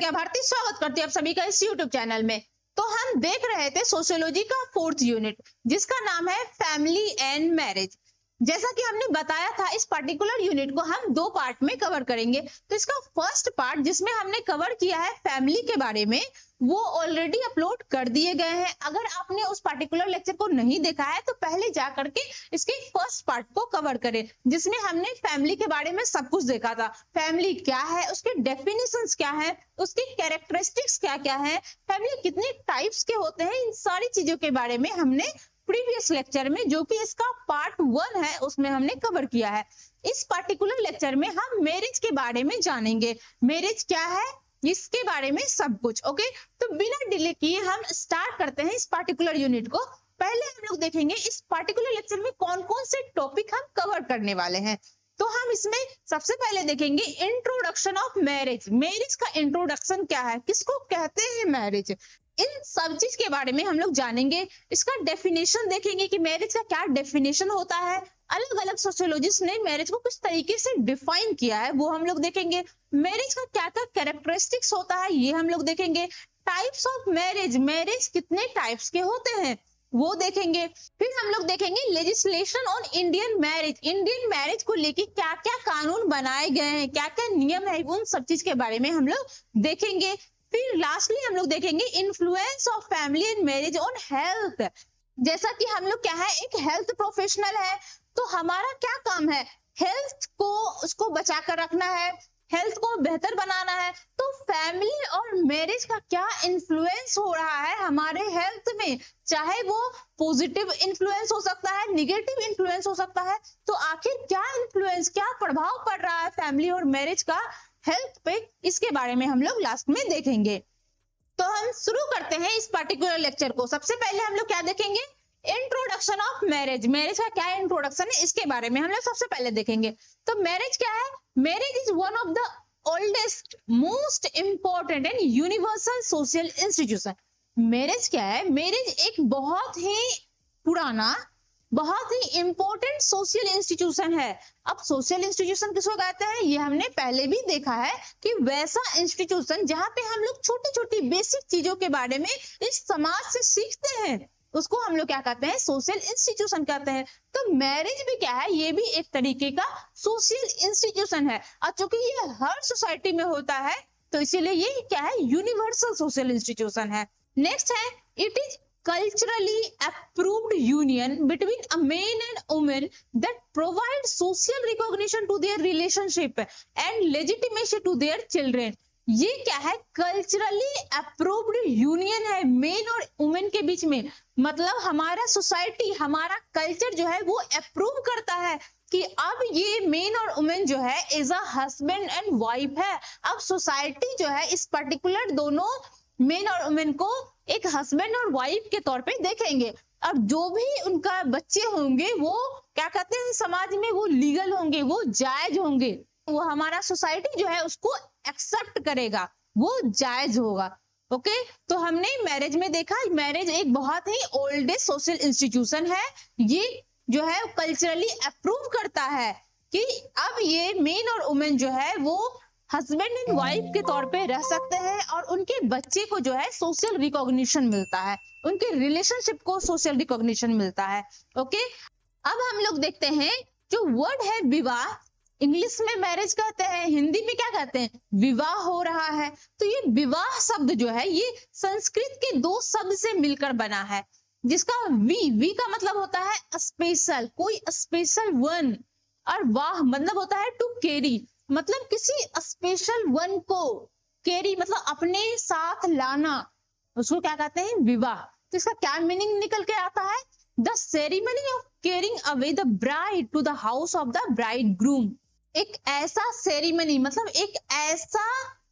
प्रज्ञा भारती स्वागत करती है आप सभी का इस यूट्यूब चैनल में। तो हम देख रहे थे सोशियोलॉजी का 4th यूनिट जिसका नाम है फैमिली एंड मैरिज। जैसा कि हमने बताया था इस पर्टिकुलर यूनिट को हम 2 पार्ट में कवर करेंगे। तो इसका फर्स्ट पार्ट जिसमें हमने कवर किया है फैमिली के बारे में वो ऑलरेडी अपलोड कर दिए गए हैं। अगर आपने उस पर्टिकुलर लेक्चर को नहीं देखा है तो पहले जा करके इसके फर्स्ट पार्ट को कवर करें जिसमें हमने फैमिली के बारे में सब कुछ देखा था। फैमिली क्या है, उसके डेफिनेशंस क्या है, उसकी कैरेक्टरिस्टिक्स क्या क्या है, फैमिली कितने टाइप्स के होते हैं, इन सारी चीजों के बारे में हमने प्रीवियस लेक्चर में जो कि इसका पार्ट 1 है उसमें हमने कवर किया है। इस पर्टिकुलर लेक्चर में हम मैरिज के बारे में जानेंगे। मैरिज क्या है इसके बारे में सब कुछ। ओके, तो बिना डिले किए हम स्टार्ट करते हैं इस पर्टिकुलर यूनिट को। पहले हम लोग देखेंगे इस पर्टिकुलर लेक्चर में कौन कौन से टॉपिक हम कवर करने वाले हैं। तो हम इसमें सबसे पहले देखेंगे इंट्रोडक्शन ऑफ मैरिज। मैरिज का इंट्रोडक्शन क्या है, किसको कहते हैं मैरिज, इन सब चीज के बारे में हम लोग जानेंगे। इसका डेफिनेशन देखेंगे कि मैरिज का क्या डेफिनेशन होता है, अलग अलग सोशियोलॉजिस्ट ने मैरिज को किस तरीके से डिफाइन किया है वो हम लोग देखेंगे। मैरिज का क्या क्या कैरेक्टरिस्टिक्स होता है ये हम लोग देखेंगे। टाइप्स ऑफ मैरिज, मैरिज कितने टाइप्स के होते हैं वो देखेंगे। फिर हम लोग देखेंगे legislation on Indian marriage, Indian marriage को लेके क्या क्या कानून बनाए गए हैं, क्या क्या नियम है, उन सब चीज के बारे में हम लोग देखेंगे। फिर लास्टली हम लोग देखेंगे influence of family and marriage on health. जैसा कि हम लोग क्या है एक हेल्थ प्रोफेशनल है तो हमारा क्या काम है, हेल्थ को उसको बचा कर रखना है, हेल्थ को बेहतर बनाना है। तो फैमिली और मैरिज का क्या इन्फ्लुएंस हो रहा है हमारे हेल्थ में, चाहे वो पॉजिटिव इन्फ्लुएंस हो सकता है, निगेटिव इन्फ्लुएंस हो सकता है। तो आखिर क्या इन्फ्लुएंस, क्या प्रभाव पड़ रहा है फैमिली और मैरिज का हेल्थ पे, इसके बारे में हम लोग लास्ट में देखेंगे। तो हम शुरू करते हैं इस पर्टिकुलर लेक्चर को। सबसे पहले हम लोग क्या देखेंगे, इंट्रोडक्शन ऑफ मैरिज। मैरिज का क्या इंट्रोडक्शन है इसके बारे में हम लोग सबसे पहले देखेंगे। तो मैरिज क्या है, marriage is one of the oldest most important and universal social institution. Marriage क्या है, मैरिज एक बहुत ही पुराना, बहुत ही इंपॉर्टेंट सोशल इंस्टीट्यूशन है। अब सोशल इंस्टीट्यूशन किसको कहते हैं ये हमने पहले भी देखा है कि वैसा इंस्टीट्यूशन जहां पे हम लोग छोटी छोटी बेसिक चीजों के बारे में इस समाज से सीखते हैं उसको हम लोग क्या कहते हैं, सोशल इंस्टीट्यूशन कहते हैं। तो मैरिज भी क्या है, ये भी एक तरीके का सोशल इंस्टीट्यूशन है और चूंकि ये हर सोसाइटी में होता है तो इसीलिए ये क्या है, यूनिवर्सल सोशल इंस्टीट्यूशन है। नेक्स्ट है it is culturally approved union between a man and woman that provide social recognition to their relationship and legitimacy to their children। ये क्या है, कल्चरली अप्रूव्ड यूनियन है मेन और वुमेन के बीच में। मतलब हमारा सोसाइटी, हमारा कल्चर जो है वो अप्रूव करता है कि अब ये मेन और वुमेन जो है as a husband and wife है। अब सोसाइटी जो है इस पर्टिकुलर दोनों मेन और वुमेन को एक हस्बैंड और वाइफ के तौर पे देखेंगे। अब जो भी उनका बच्चे होंगे वो क्या कहते हैं समाज में वो लीगल होंगे, वो जायज होंगे, वो हमारा सोसाइटी जो है उसको एक्सेप्ट करेगा, वो जायज होगा। ओके, तो हमने मैरिज में देखा मैरिज एक बहुत ही ओल्डेस्ट सोशल इंस्टीट्यूशन है। ये जो है कल्चरली अप्रूव करता है कि अब ये मेन और वुमेन जो है वो हस्बैंड एंड वाइफ के तौर पे रह सकते हैं और उनके बच्चे को जो है सोशल रिकॉग्निशन मिलता है, उनके रिलेशनशिप को सोशल रिकॉग्निशन मिलता है। ओके, अब हम लोग देखते हैं जो वर्ड है विवाह, इंग्लिश में मैरिज कहते हैं, हिंदी में क्या कहते हैं, विवाह हो रहा है। तो ये विवाह शब्द जो है ये संस्कृत के 2 शब्द से मिलकर बना है जिसका वी का मतलब होता है स्पेशल, कोई स्पेशल वन, और वाह मतलब होता है टू कैरी, मतलब किसी स्पेशल वन को, कैरी मतलब अपने साथ लाना, उसको क्या कहते हैं विवाह। तो इसका क्या मीनिंग निकल के आता है, the ceremony of carrying away the bride to the house of the bridegroom. एक ऐसा सेरेमनी मतलब एक ऐसा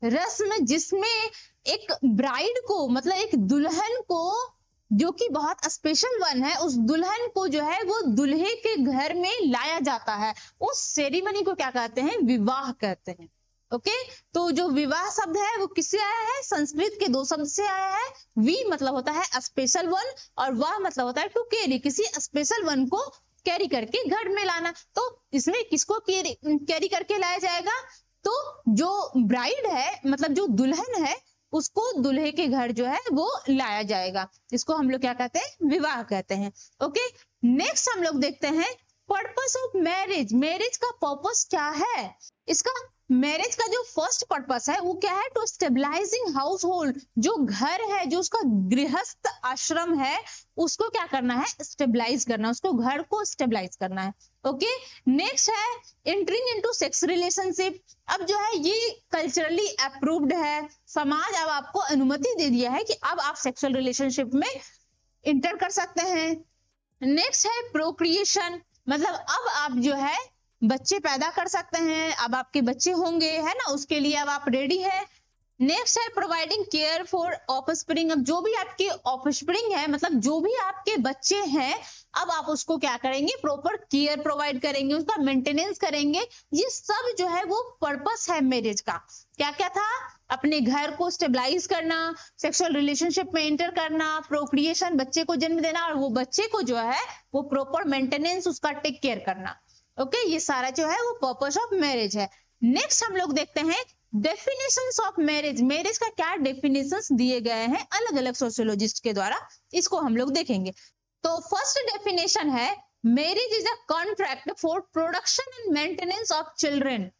रस्म जिसमें एक ब्राइड को मतलब एक दुल्हन को जो कि बहुत स्पेशल वन है, उस दुल्हन को जो है वो दुल्हे के घर में लाया जाता है, उस सेरेमनी को क्या कहते हैं, विवाह कहते हैं। ओके, तो जो विवाह शब्द है वो किससे आया है, संस्कृत के 2 शब्द से आया है। वी मतलब होता है स्पेशल वन और वाह मतलब होता है टू कैरी, किसी स्पेशल वन को कैरी करके घर में लाना। तो इसमें किसको कैरी करके लाया जाएगा, तो जो ब्राइड है मतलब जो दुल्हन है उसको दूल्हे के घर जो है वो लाया जाएगा, इसको हम लोग क्या कहते हैं, विवाह कहते हैं। ओके, नेक्स्ट हम लोग देखते हैं पर्पस ऑफ मैरिज। मैरिज का पर्पस क्या है? इसका मैरिज का जो फर्स्ट पर्पस है वो क्या है? To stabilizing household. जो घर है, जो उसका गृहस्थ आश्रम है, उसको क्या करना है? स्टेबलाइज करना, उसको घर को स्टेबलाइज करना है। ओके, नेक्स्ट है एंटरिंग इनटू सेक्स रिलेशनशिप। अब जो है ये कल्चरली अप्रूव्ड है, समाज अब आपको अनुमति दे दिया है कि अब आप सेक्सुअल रिलेशनशिप में इंटर कर सकते हैं। नेक्स्ट है प्रोक्रिएशन, मतलब अब आप जो है बच्चे पैदा कर सकते हैं, अब आपके बच्चे होंगे, है ना, उसके लिए अब आप रेडी है। नेक्स्ट है प्रोवाइडिंग केयर फॉर ऑफस्प्रिंग। अब जो भी आपके ऑफस्प्रिंग है, मतलब जो भी आपके बच्चे हैं, अब आप उसको क्या करेंगे? प्रॉपर केयर प्रोवाइड करेंगे, उसका मेंटेनेंस करेंगे। ये सब जो है वो पर्पस है मैरिज का। क्या क्या था? अपने घर को स्टेबलाइज करना, सेक्सुअल रिलेशनशिप में एंटर करना, प्रोक्रिएशन, बच्चे को जन्म देना, और वो बच्चे को जो है वो प्रॉपर मेंटेनेंस, उसका टेक केयर करना। ओके, ये सारा जो है वो पर्पस ऑफ मैरिज है। नेक्स्ट हम लोग देखते हैं डेफिनेशंस ऑफ मैरिज। मैरिज का क्या डेफिनेशंस दिए गए हैं अलग अलग सोशियोलॉजिस्ट के द्वारा, इसको हम लोग देखेंगे। तो फर्स्ट डेफिनेशन है marriage is a contract for production and maintenance of children.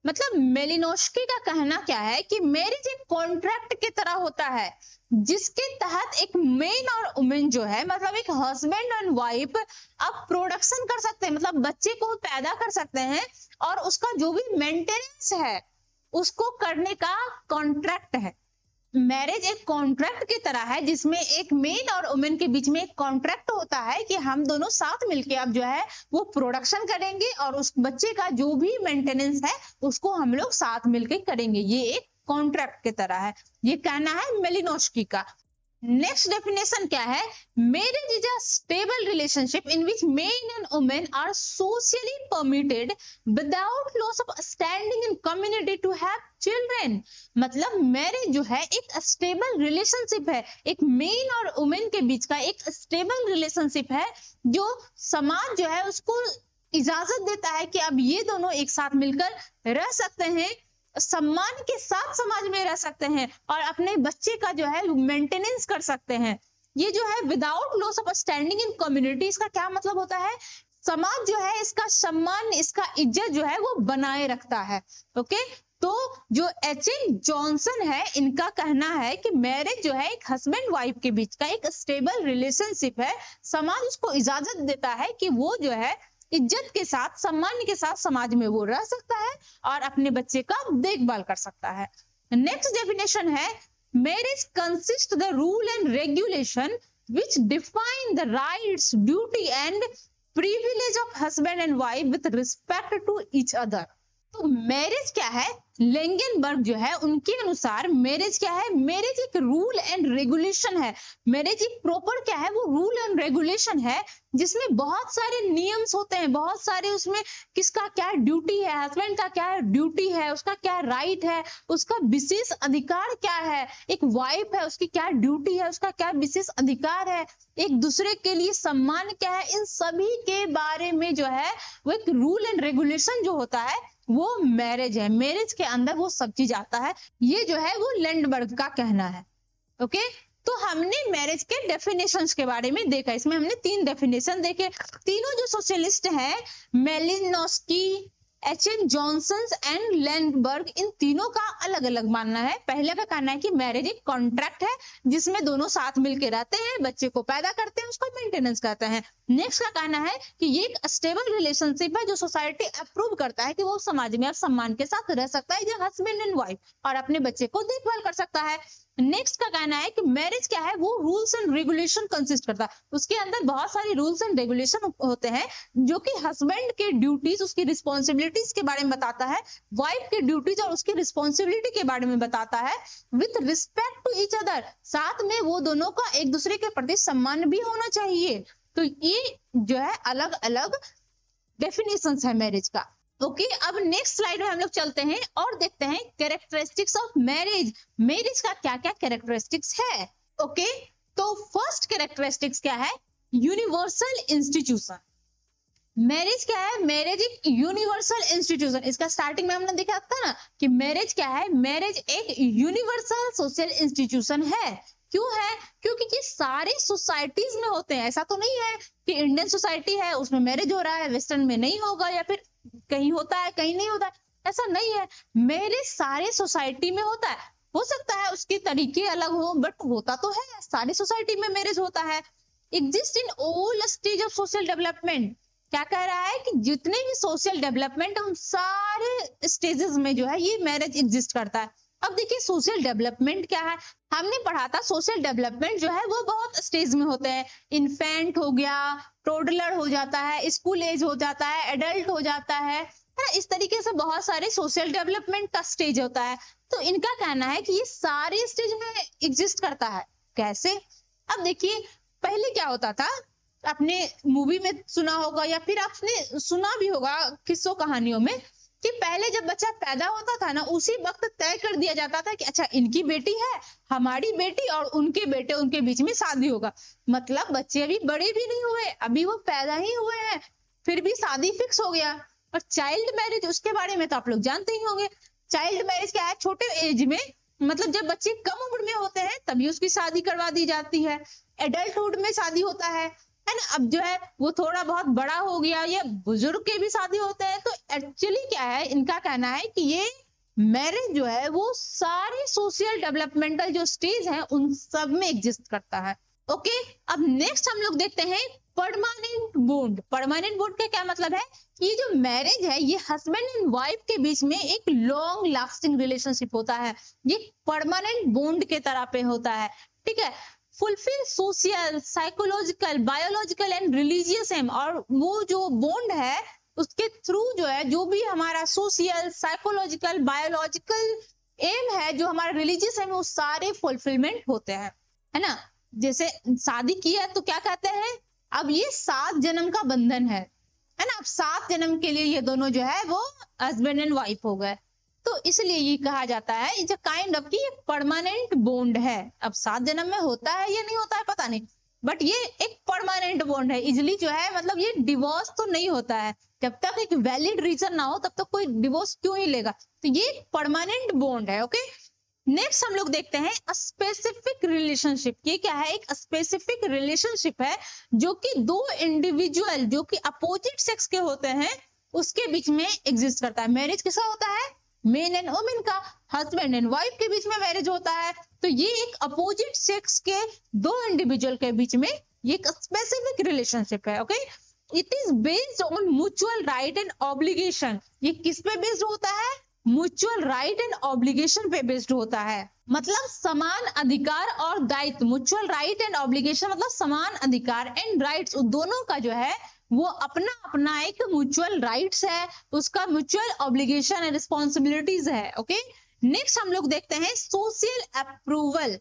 मतलब मेलिनोस्की का कहना क्या है कि मैरिज एक कॉन्ट्रैक्ट की तरह होता है जिसके तहत एक मेन और वुमेन जो है, मतलब एक हस्बैंड एंड वाइफ अब प्रोडक्शन कर सकते हैं, मतलब बच्चे को पैदा कर सकते हैं, और उसका जो भी मेंटेनेंस है उसको करने का कॉन्ट्रैक्ट है। मैरिज एक कॉन्ट्रैक्ट की तरह है जिसमें एक मेन और वुमेन के बीच में एक कॉन्ट्रैक्ट होता है कि हम दोनों साथ मिलके अब जो है वो प्रोडक्शन करेंगे, और उस बच्चे का जो भी मेंटेनेंस है उसको हम लोग साथ मिलके करेंगे। ये एक कॉन्ट्रैक्ट की तरह है, ये कहना है मेलिनोस्की का। नेक्स्ट डेफिनेशन क्या है? Marriage is a stable relationship in which men and women are socially permitted without loss of standing in community to have children. मतलब मैरिज जो है एक स्टेबल रिलेशनशिप है, एक मेन और वुमेन के बीच का एक स्टेबल रिलेशनशिप है, जो समाज जो है उसको इजाजत देता है कि अब ये दोनों एक साथ मिलकर रह सकते हैं, सम्मान के साथ समाज में रह सकते हैं, और अपने बच्चे का जो है मेंटेनेंस कर सकते हैं। ये जो है without loss of standing in community, इसका क्या मतलब होता है? समाज जो है इसका सम्मान, इसका इज्जत जो है वो बनाए रखता है। ओके, तो जो एच.एन. जॉनसन है, इनका कहना है कि मैरिज जो है एक हस्बैंड वाइफ के बीच का एक स्टेबल रिलेशनशिप है, समाज उसको इजाजत देता है कि वो जो है इज्जत के साथ, सम्मान के साथ समाज में वो रह सकता है और अपने बच्चे का देखभाल कर सकता है। नेक्स्ट डेफिनेशन है marriage consist the rule and regulation which define the rights, duty and privilege of husband and wife with respect to each other। तो मैरिज क्या है? लेंगेनबर्ग जो है उनके अनुसार मैरिज क्या है? मैरिज एक रूल एंड रेगुलेशन है। मैरिज एक प्रॉपर क्या है? वो रूल एंड रेगुलेशन है जिसमें बहुत सारे नियम्स होते हैं, बहुत सारे उसमें किसका क्या ड्यूटी है, हस्बैंड का क्या ड्यूटी है, उसका क्या राइट है, उसका विशेष अधिकार क्या है, एक वाइफ है उसकी क्या ड्यूटी है, उसका क्या विशेष अधिकार है, एक दूसरे के लिए सम्मान क्या है, इन सभी के बारे में जो है वो एक रूल एंड रेगुलेशन जो होता है वो मैरिज है। मैरिज के अंदर वो सब चीज आता है, ये जो है वो लेंडबर्ग का कहना है। ओके, तो हमने मैरिज के डेफिनेशंस के बारे में देखा, इसमें हमने 3 डेफिनेशन देखे। तीनों जो सोशलिस्ट हैं, मेलिनोस्की, एच.एन. जॉनसन एंड लेंडबर्ग, इन तीनों का अलग अलग मानना है। पहले का कहना है कि मैरिज एक कॉन्ट्रैक्ट है जिसमें दोनों साथ मिलकर रहते हैं, बच्चे को पैदा करते हैं, उसको मेंटेनेंस करते हैं। नेक्स्ट का कहना है कि ये एक स्टेबल रिलेशनशिप है जो सोसाइटी अप्रूव करता है कि वो समाज में और सम्मान के साथ रह सकता है, जो हस्बैंड एंड वाइफ, और अपने बच्चे को देखभाल कर सकता है। नेक्स्ट का कहना है कि मैरिज क्या है? वो रूल्स एंड रेगुलेशन कंसिस्ट करता है, उसके अंदर बहुत सारे रूल्स एंड रेगुलेशन होते हैं जो कि हस्बैंड के ड्यूटीज, उसकी रिस्पॉन्सिबिलिटीज के बारे में बताता है, वाइफ के ड्यूटीज और उसकी रिस्पॉन्सिबिलिटी के बारे में बताता है, with respect to each other, साथ में वो दोनों का एक दूसरे के प्रति सम्मान भी होना चाहिए। तो ये जो है अलग अलग डेफिनेशंस है मैरिज का। ओके, अब नेक्स्ट स्लाइड में हम लोग चलते हैं और देखते हैं कैरेक्टरिस्टिक्स ऑफ मैरिज। मैरिज का क्या क्या कैरेक्टरिस्टिक्स है? ओके, तो फर्स्ट कैरेक्टरिस्टिक्स क्या है? Universal institution. मैरिज क्या है? मैरिज एक यूनिवर्सल इंस्टीट्यूशन, इसका स्टार्टिंग में हमने देखा था ना कि मैरिज क्या है? मैरिज एक यूनिवर्सल सोशल इंस्टीट्यूशन है। क्यों है? क्योंकि ये सारी सोसाइटीज में होते हैं। ऐसा तो नहीं है कि इंडियन सोसाइटी है उसमें मैरिज हो रहा है, वेस्टर्न में नहीं होगा, या फिर कहीं होता है कहीं नहीं होता है, ऐसा नहीं है। मैरिज सारे सोसाइटी में होता है। हो सकता है उसके तरीके अलग हो, बट होता तो है, सारी सोसाइटी में मैरिज होता है। Exist in all stage of social development, क्या कह रहा है कि जितने भी सोशल डेवलपमेंट उन सारे स्टेजेस में जो है ये मैरिज एग्जिस्ट करता है। अब देखिए सोशल डेवलपमेंट क्या है, हमने पढ़ा था सोशल डेवलपमेंट जो है वो बहुत स्टेज में होते हैं। इन्फेंट हो गया, टोडलर हो जाता है, स्कूल एज हो जाता है, एडल्ट हो जाता है ना। इस तरीके से बहुत सारे सोशल डेवलपमेंट का स्टेज होता है। तो इनका कहना है कि ये सारे स्टेज में एग्जिस्ट करता है। कैसे? अब देखिए पहले क्या होता था, आपने मूवी में सुना होगा या फिर आपने सुना भी होगा किस्सों कहानियों में, कि पहले जब बच्चा पैदा होता था ना उसी वक्त तय कर दिया जाता था कि अच्छा इनकी बेटी है, हमारी बेटी और उनके बेटे, उनके बीच में शादी होगा। मतलब बच्चे अभी बड़े भी नहीं हुए, अभी वो पैदा ही हुए हैं, फिर भी शादी फिक्स हो गया। और चाइल्ड मैरिज, उसके बारे में तो आप लोग जानते ही होंगे। चाइल्ड मैरिज क्या है? छोटे एज में, मतलब जब बच्चे कम उम्र में होते हैं तभी उसकी शादी करवा दी जाती है। एडल्टहुड में शादी होता है ना। अब जो है वो थोड़ा बहुत बड़ा हो गया या बुजुर्ग के भी शादी होते हैं। तो एक्चुअली क्या है, इनका कहना है कि ये मैरिज जो है वो सारे सोशल डेवलपमेंटल जो स्टेज है उन सब में एग्जिस्ट करता है। ओके, अब नेक्स्ट हम लोग देखते हैं परमानेंट बॉन्ड। परमानेंट बॉन्ड का क्या मतलब है? ये जो मैरिज है ये हस्बैंड एंड वाइफ के बीच में एक लॉन्ग लास्टिंग रिलेशनशिप होता है। ये परमानेंट बॉन्ड के तरह पे होता है। ठीक है, fulfil social, psychological, biological and religious aim, और वो जो बॉन्ड है उसके थ्रू जो है जो भी हमारा सोशल, साइकोलॉजिकल, बायोलॉजिकल एम है, जो हमारा रिलीजियस है, वो सारे फुलफिलमेंट होते हैं, है ना। जैसे शादी की है तो क्या कहते हैं, अब ये 7 जन्म का बंधन है ना। अब 7 जन्म के लिए ये दोनों जो है वो हस्बैंड एंड वाइफ हो गए। तो इसलिए ये कहा जाता है इट्स अ काइंड ऑफ कि परमानेंट बॉन्ड है। अब 7 जन्म में होता है या नहीं होता है पता नहीं, बट ये एक परमानेंट बॉन्ड है। इजिली जो है मतलब ये डिवोर्स तो नहीं होता है, जब तक एक वैलिड रीजन ना हो तब तक कोई डिवोर्स क्यों ही लेगा। तो ये परमानेंट बॉन्ड है। ओके, नेक्स्ट हम लोग देखते हैं स्पेसिफिक रिलेशनशिप। ये क्या है? एक स्पेसिफिक रिलेशनशिप है जो कि दो इंडिविजुअल जो कि अपोजिट सेक्स के होते हैं उसके बीच में एग्जिस्ट करता है। मैरिज कैसा होता है? मेन एंड वुमेन का, हस्बैंड एंड वाइफ के बीच में मैरिज होता है। तो ये एक अपोजिट सेक्स के दो इंडिविजुअल के बीच में ये एक स्पेसिफिक रिलेशनशिप है। Okay, it is based on mutual right and obligation. ये किस पे बेस्ड होता है? म्यूचुअल राइट एंड ऑब्लिगेशन पे बेस्ड होता है। मतलब समान अधिकार और दायित्व। म्यूचुअल राइट एंड ऑब्लिगेशन मतलब समान अधिकार एंड राइट्स, दोनों का जो है वो अपना अपना एक म्यूचुअल राइट्स है, उसका म्यूचुअल ऑब्लिगेशन एंड रिस्पॉन्सिबिलिटीज है। ओके, नेक्स्ट हम लोग देखते हैं सोशल अप्रूवल।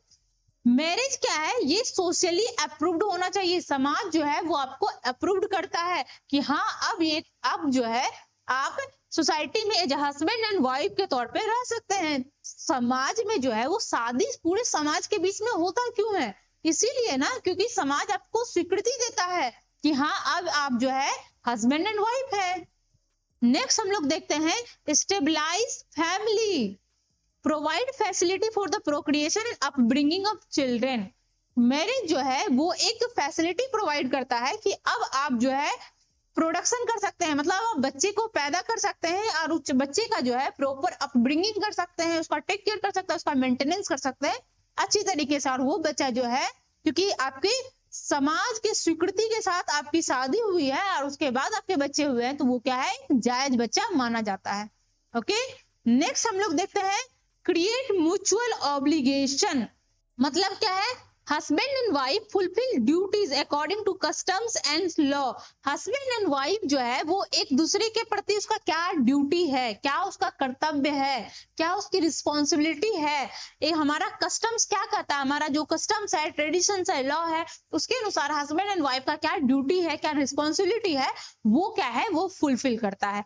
मैरिज क्या है? ये सोशली अप्रूव्ड होना चाहिए। समाज जो है वो आपको अप्रूव्ड करता है कि हाँ अब जो है आप सोसाइटी में एज हस्बैंड एंड वाइफ के तौर पे रह सकते हैं। समाज में जो है वो शादी पूरे समाज के बीच में होता क्यों है? इसीलिए ना, क्योंकि समाज आपको स्वीकृति देता है कि हाँ अब आप जो है हस्बैंड एंड वाइफ है। नेक्स्ट हम लोग देखते हैं stabilise family, provide facility for the procreation and upbringing of children. Marriage जो है वो एक फैसिलिटी प्रोवाइड करता है कि अब आप जो है प्रोडक्शन कर सकते हैं, मतलब आप बच्चे को पैदा कर सकते हैं और उस बच्चे का जो है प्रॉपर अपब्रिंगिंग कर सकते हैं, उसका टेक केयर कर सकते हैं, उसका मेंटेनेंस कर सकते हैं अच्छी तरीके से। और वो बच्चा जो है, क्योंकि आपके समाज की स्वीकृति के साथ आपकी शादी हुई है और उसके बाद आपके बच्चे हुए हैं, तो वो क्या है? जायज बच्चा माना जाता है। ओके, नेक्स्ट हम लोग देखते हैं क्रिएट म्यूचुअल ऑब्लिगेशन। मतलब क्या है? Husband and wife fulfil duties according to customs and law. Husband and wife जो है वो एक दूसरे के प्रति उसका क्या ड्यूटी है, क्या उसका कर्तव्य है, क्या उसकी रिस्पॉन्सिबिलिटी है, ये हमारा कस्टम्स क्या कहता है, हमारा जो कस्टम्स है, ट्रेडिशंस है, लॉ है, उसके अनुसार हस्बैंड एंड वाइफ का क्या ड्यूटी है, क्या रिस्पॉन्सिबिलिटी है, वो क्या है? वो फुलफिल करता है।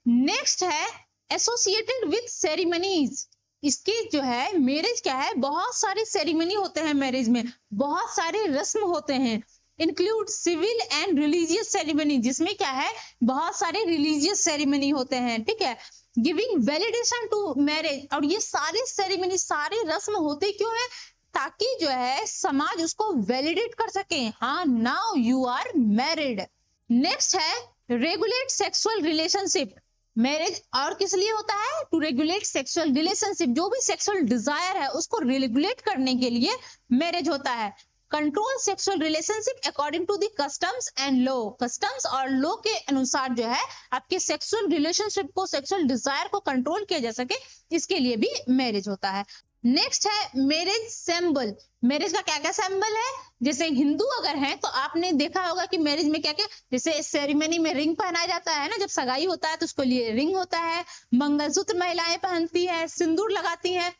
नेक्स्ट है एसोसिएटेड विथ सेरेमनीज। इसकी जो है मैरिज क्या है? बहुत सारे सेरेमनी होते हैं मैरिज में, बहुत सारे रस्म होते हैं। Include civil and religious ceremony, जिसमें क्या है बहुत सारे रिलीजियस सेरेमनी होते हैं, ठीक है, गिविंग वैलिडेशन टू मैरिज। और ये सारे सेरेमनी, सारे रस्म होते क्यों है, ताकि जो है समाज उसको वैलिडेट कर सके, हाँ now you are married. Next है रेगुलेट सेक्सुअल रिलेशनशिप। मैरिज और किस लिए होता है, टू रेगुलेट सेक्सुअल रिलेशनशिप, जो भी सेक्सुअल डिजायर है उसको रेगुलेट करने के लिए मैरिज होता है। Control sexual relationship according to the customs and law, customs और लॉ के अनुसार जो है आपके सेक्सुअल रिलेशनशिप को, सेक्सुअल डिजायर को कंट्रोल किया जा सके, इसके लिए भी मैरिज होता है। नेक्स्ट है मैरिज सिंबल। मैरिज का क्या क्या सिंबल है, जैसे हिंदू अगर है तो आपने देखा होगा कि मैरिज में क्या क्या, जैसे सेरेमनी में रिंग पहनाया जाता है ना, जब सगाई होता है तो उसके लिए रिंग होता है, मंगलसूत्र महिलाएं पहनती है, सिंदूर लगाती हैं,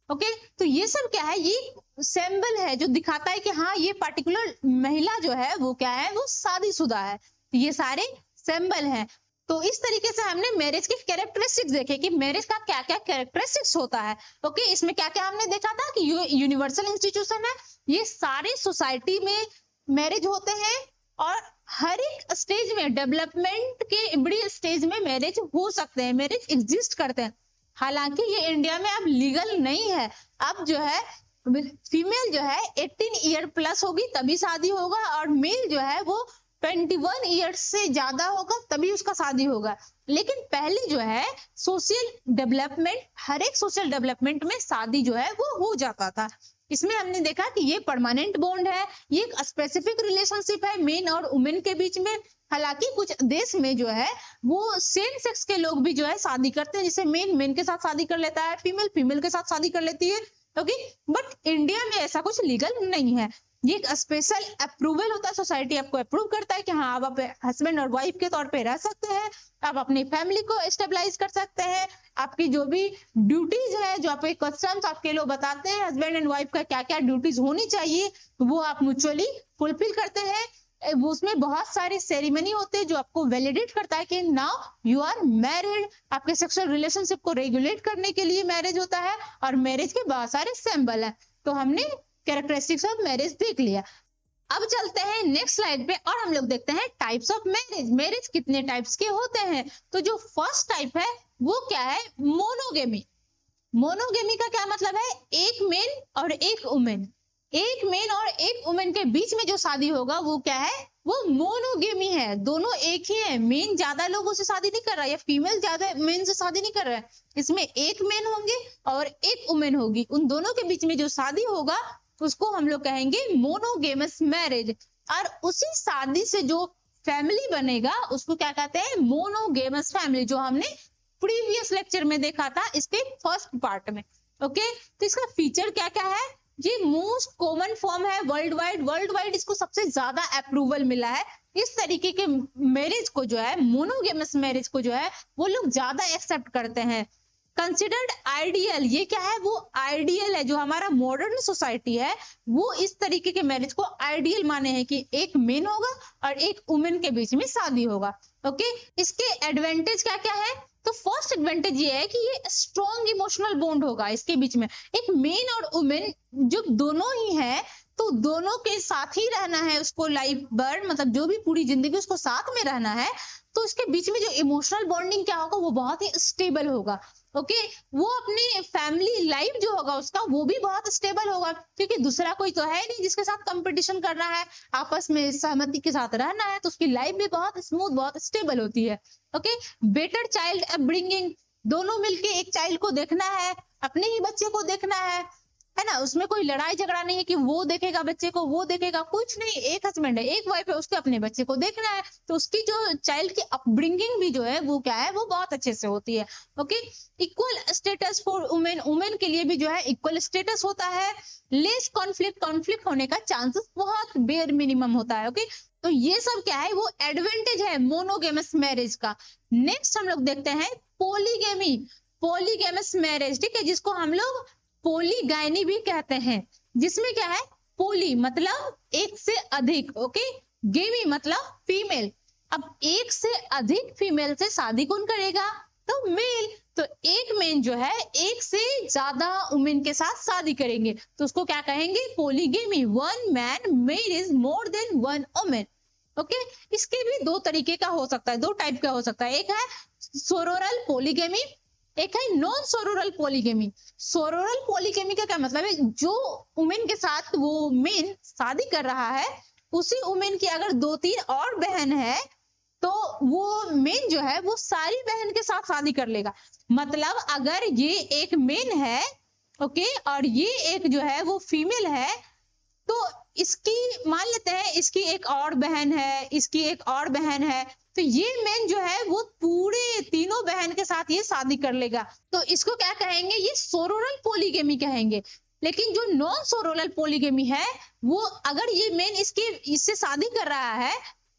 ओके। तो ये सब क्या है, ये सिंबल है जो दिखाता है कि हाँ ये पर्टिकुलर महिला जो है वो क्या है, वो शादीशुदा है। तो ये सारे सिंबल हैं। तो इस तरीके से हमने मैरिज के कैरेक्टरिस्टिक्स देखे कि मैरिज का क्या क्या कैरेक्टरिस्टिक्स होता है, ओके। इसमें क्या क्या हमने देखा था कि यूनिवर्सल इंस्टीट्यूशन है, ये सारे सोसाइटी में मैरिज होते हैं और हर एक स्टेज में, डेवलपमेंट के बड़ी स्टेज में मैरिज हो सकते हैं, मैरिज एग्जिस्ट करते हैं। हालांकि ये इंडिया में अब लीगल नहीं है, अब जो है फीमेल जो है 18 ईयर प्लस होगी तभी शादी होगा, और मेल जो है वो 21 ईयर्स से ज्यादा होगा तभी उसका शादी होगा। लेकिन पहले जो है सोशल डेवलपमेंट, हर एक सोशल डेवलपमेंट में शादी जो है वो हो जाता था। इसमें हमने देखा कि ये परमानेंट बॉन्ड है, ये एक स्पेसिफिक रिलेशनशिप है मेन और वुमेन के बीच में। हालांकि कुछ देश में जो है वो सेम सेक्स के लोग भी जो है शादी करते हैं, जैसे मेन मेन के साथ शादी कर लेता है, फीमेल फीमेल के साथ शादी कर लेती है, ओके। बट इंडिया में ऐसा कुछ लीगल नहीं है, ये एक स्पेशल अप्रूवल होता है, सोसाइटी आपको अप्रूव करता है कि हाँ आप हस्बैंड और वाइफ के तौर पे रह सकते हैं, आप अपनी फैमिली को स्टेबलाइज कर सकते हैं, आपकी जो भी ड्यूटीज है, जो आपके कस्टम्स आपके लोग बताते हैं हस्बैंड एंड वाइफ का क्या क्या ड्यूटीज होनी चाहिए, वो आप म्यूचुअली फुलफिल करते हैं। उसमें बहुत सारे सेरेमनी होते हैं जो आपको वैलिडेट करता है कि नाउ यू आर मैरिड। आपके सेक्सुअल रिलेशनशिप को रेगुलेट करने के लिए मैरिज होता है, और मैरिज के बहुत सारे सिंबल हैं। तो हमने कैरेक्टरिस्टिक्स ऑफ मैरिज देख लिया। अब चलते हैं नेक्स्ट स्लाइड पे और हम लोग देखते हैं टाइप्स ऑफ मैरिज। मैरिज कितने टाइप्स के होते हैं, तो जो फर्स्ट टाइप है वो क्या है, मोनोगेमी। मोनोगेमी का क्या मतलब है, एक मेन और एक वुमेन, एक मेन और एक वुमेन के बीच में जो शादी होगा वो क्या है, वो मोनोगेमी है। दोनों एक ही है, मेन ज्यादा लोगों से शादी नहीं कर रहा है या फीमेल ज्यादा मेन से शादी नहीं कर रहा है, इसमें एक मेन होंगे और एक वुमेन होगी, उन दोनों के बीच में जो शादी होगा उसको हम लोग कहेंगे मोनोगेमस मैरिज। और उसी शादी से जो फैमिली बनेगा उसको क्या कहते हैं, मोनोगेमस फैमिली, जो हमने प्रीवियस लेक्चर में देखा था इसके फर्स्ट पार्ट में, ओके। तो इसका फीचर क्या क्या है, ये मोस्ट कॉमन फॉर्म है वर्ल्ड वाइड इसको सबसे ज्यादा अप्रूवल मिला है। इस तरीके के मैरिज को जो है, मोनोगेमस मैरिज को जो है वो लोग ज्यादा एक्सेप्ट करते हैं। कंसिडर्ड आइडियल, ये क्या है, वो आइडियल है, जो हमारा मॉडर्न सोसाइटी है वो इस तरीके के मैरिज को आइडियल माने हैं कि एक मेन होगा और एक वुमेन के बीच में शादी होगा, ओके। इसके एडवांटेज क्या क्या है, तो फर्स्ट एडवांटेज ये है कि ये स्ट्रॉन्ग इमोशनल बॉन्ड होगा इसके बीच में, एक मेन और वुमेन जो दोनों ही है तो दोनों के साथ ही रहना है उसको लाइफ भर, मतलब जो भी पूरी जिंदगी उसको साथ में रहना है, तो इसके बीच में जो इमोशनल बॉन्डिंग क्या होगा वो बहुत ही स्टेबल होगा, ओके। वो अपनी फैमिली लाइफ जो होगा उसका वो भी बहुत स्टेबल होगा, क्योंकि दूसरा कोई तो है नहीं जिसके साथ कंपटीशन करना है, आपस में सहमति के साथ रहना है, तो उसकी लाइफ भी बहुत स्मूथ बहुत स्टेबल होती है, ओके। बेटर चाइल्ड अपब्रिंगिंग, दोनों मिलके एक चाइल्ड को देखना है, अपने ही बच्चे को देखना है ना, उसमें कोई लड़ाई झगड़ा नहीं है कि वो देखेगा बच्चे को वो देखेगा, कुछ नहीं, एक हस्बैंड है एक वाइफ है, उसके अपने बच्चे को देखना है, तो उसकी जो चाइल्ड की अपब्रिंगिंग भी जो है वो क्या है, वो बहुत अच्छे से होती है, okay. Equal status for women, women के लिए भी जो है इक्वल स्टेटस होता है। लेस कॉन्फ्लिक्ट होने का चांसेस बहुत बेयर मिनिमम होता है, ओके। तो ये सब क्या है, वो एडवांटेज है मोनोगेमस मैरिज का। नेक्स्ट हम लोग देखते हैं पॉलीगेमी, पॉलीगेमस मैरिज, ठीक है, जिसको हम लोग पॉलीगाइनी भी कहते हैं, जिसमें क्या है, पोली मतलब एक से अधिक, ओके, गेमी मतलब फीमेल। अब एक से अधिक फीमेल से शादी कौन करेगा, तो मेल, तो एक मेन जो है एक से ज्यादा वुमेन के साथ शादी करेंगे तो उसको क्या कहेंगे? Polygamy. One man marriage more than one women. Okay, इसके भी दो तरीके का हो सकता है, दो टाइप का हो सकता है। एक है सोरोरल पॉलीगेमी, एक है नॉन सोरोरल पॉलीगेमी। सोरोरल पॉलीगेमी का क्या मतलब है? जो वुमेन के साथ वो मेन शादी कर रहा है उसी वुमेन की अगर दो तीन और बहन है तो वो मेन जो है वो सारी बहन के साथ शादी कर लेगा। मतलब अगर ये एक मेन है, ओके, और ये एक जो है वो फीमेल है, तो इसकी मान लेते हैं इसकी एक और बहन है, इसकी एक और बहन है, तो ये मेन जो है वो पूरे तीनों बहन के साथ ये शादी कर लेगा। तो इसको क्या कहेंगे? ये सोरोरल पॉलीगेमी कहेंगे। लेकिन जो नॉन सोरोरल पॉलीगेमी है वो अगर ये मेन इससे शादी कर रहा है